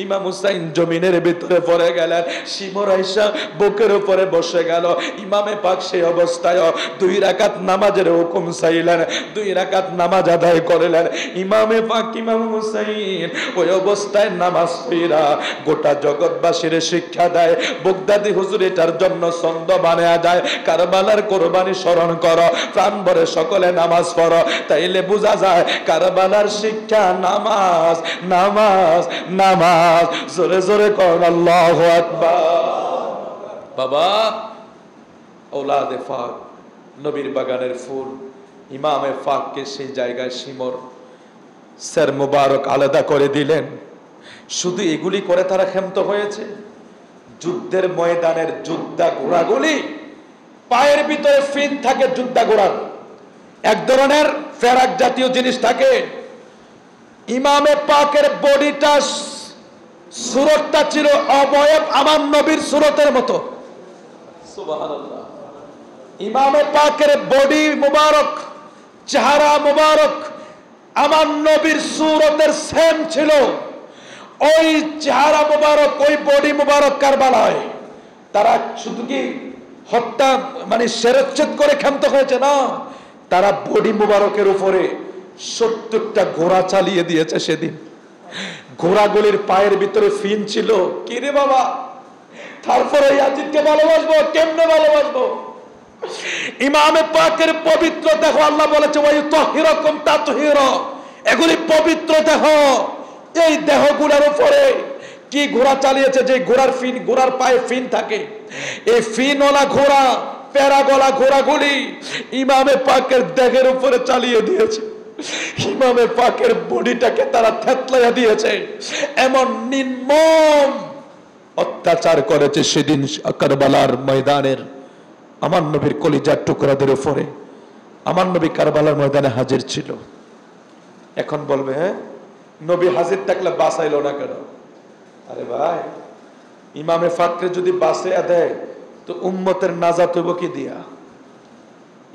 ইমাম হুসাইন জমিনের ভিতরে পড়ে গেলেন, শিমর আইসা বুকের উপরে বসে গেল। ইমামে পাক সেই অবস্থায় 2 রাকাত নামাজের হুকুম চাইলেন, 2 রাকাত নামাজ আদায় করলেন। ইমামে পাক ইমাম হুসাইন ওই অবস্থায় নামাজ পড়া গোটা জগৎবাসীর শিক্ষা দেয়। বগদাদি হুজুর এটার জন্য ছন্দ বানায়া যায়, কারবালার কোরবানি স্মরণ করো, প্রাণ ভরে সকলে নামাজ পড়ো, তাইলে বোঝা যায় কারবালার শিক্ষা নামাজ, নামাজ, নামাজ। জোরে জোরে কোন আল্লাহু আকবার। বাবা, ওলাদে ফাক, নবীর বাগানের ফুল, ইমামে ফাককে সেই জায়গায় শিমর স্যার মুবারক আলাদা করে দিলেন। শুধু এগুলি করে তারা ক্ষান্ত হয়েছে? যুদ্ধের ময়দানের যোদ্ধা ঘোড়াগুলি পায়ের ভিতরে ফিন থাকে, যোদ্ধা ঘোড়ার এক ধরনের ফেরাক জাতীয় জিনিস থাকে। ইমামে পাকের বডিটা, সুরতটা ছিল অবয়ব আমার নবীর সুরতের মতো। সুবহানাল্লাহ। ইমামে পাকের বডি মুবারক, চেহারা মুবারক আমার নবীর সুরতের সেম ছিল। ওই চেহারা মুবারক, ওই বডি মুবারক কারবালায় তারা শুধু কি হত্যা মানে শিরচ্ছেদ করে ক্ষান্ত হয়েছে না, তারা বডি মুবারকের উপরে 70টা ঘোড়া চালিয়ে দিয়েছে সেদিন। ঘোড়াগুলির পায়ের ভিতরে ফিন ছিল। কি রে বাবা, তারপরে ইয়াজিদকে ভালোবাসবো, কেমনে ভালোবাসবো? ইমামে পাকের পবিত্র দেহ, আল্লাহ বলেছে ওয়াই তাহিরাকুম তাতহিরা, এগুলি পবিত্র দেহ। এই দেহগুলোর উপরে কি ঘোড়া চালিয়েছে? যে ঘোড়ার ফিন, ঘোড়ার পায়ে ফিন থাকে, এই ফিনওয়ালা ঘোড়া, প্যারাগলা ঘোড়াগুলি ইমামে পাকের দেহের উপরে চালিয়ে দিয়েছে। ইমামে পাকের বডিটাকে তারা থেতলাইয়া দিয়েছে। এমন নির্মম অত্যাচার করেছে সেদিন কারবালার ময়দানের আমার নবীর কলিজার টুকরাদের উপরে। আমার নবী কারবালার ময়দানে হাজির ছিল। এখন বলবে হ্যাঁ, নবী হাজির থাকলে বাঁচাইলো না কেন? আরে ভাই, ইমামে ফাকরে যদি বাঁচাইয়া দেয় তো উম্মতের নাজাত হইব কি দিয়া?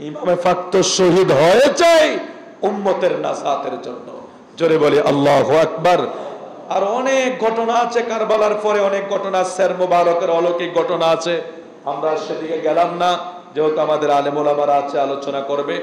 ইমামে ফাক তো শহীদ হয়েছে উম্মতের নাজাতের জন্য। জোরে বলি আল্লাহু আকবার। আর অনেক ঘটনা আছে কারবালার পরে, অনেক ঘটনা, শের মুবারকের অলৌকিক ঘটনা আছে। আমরা সেদিকে গেলাম না, যেহেতু আমাদের আলেম ওলামারা আছে, আলোচনা করবে।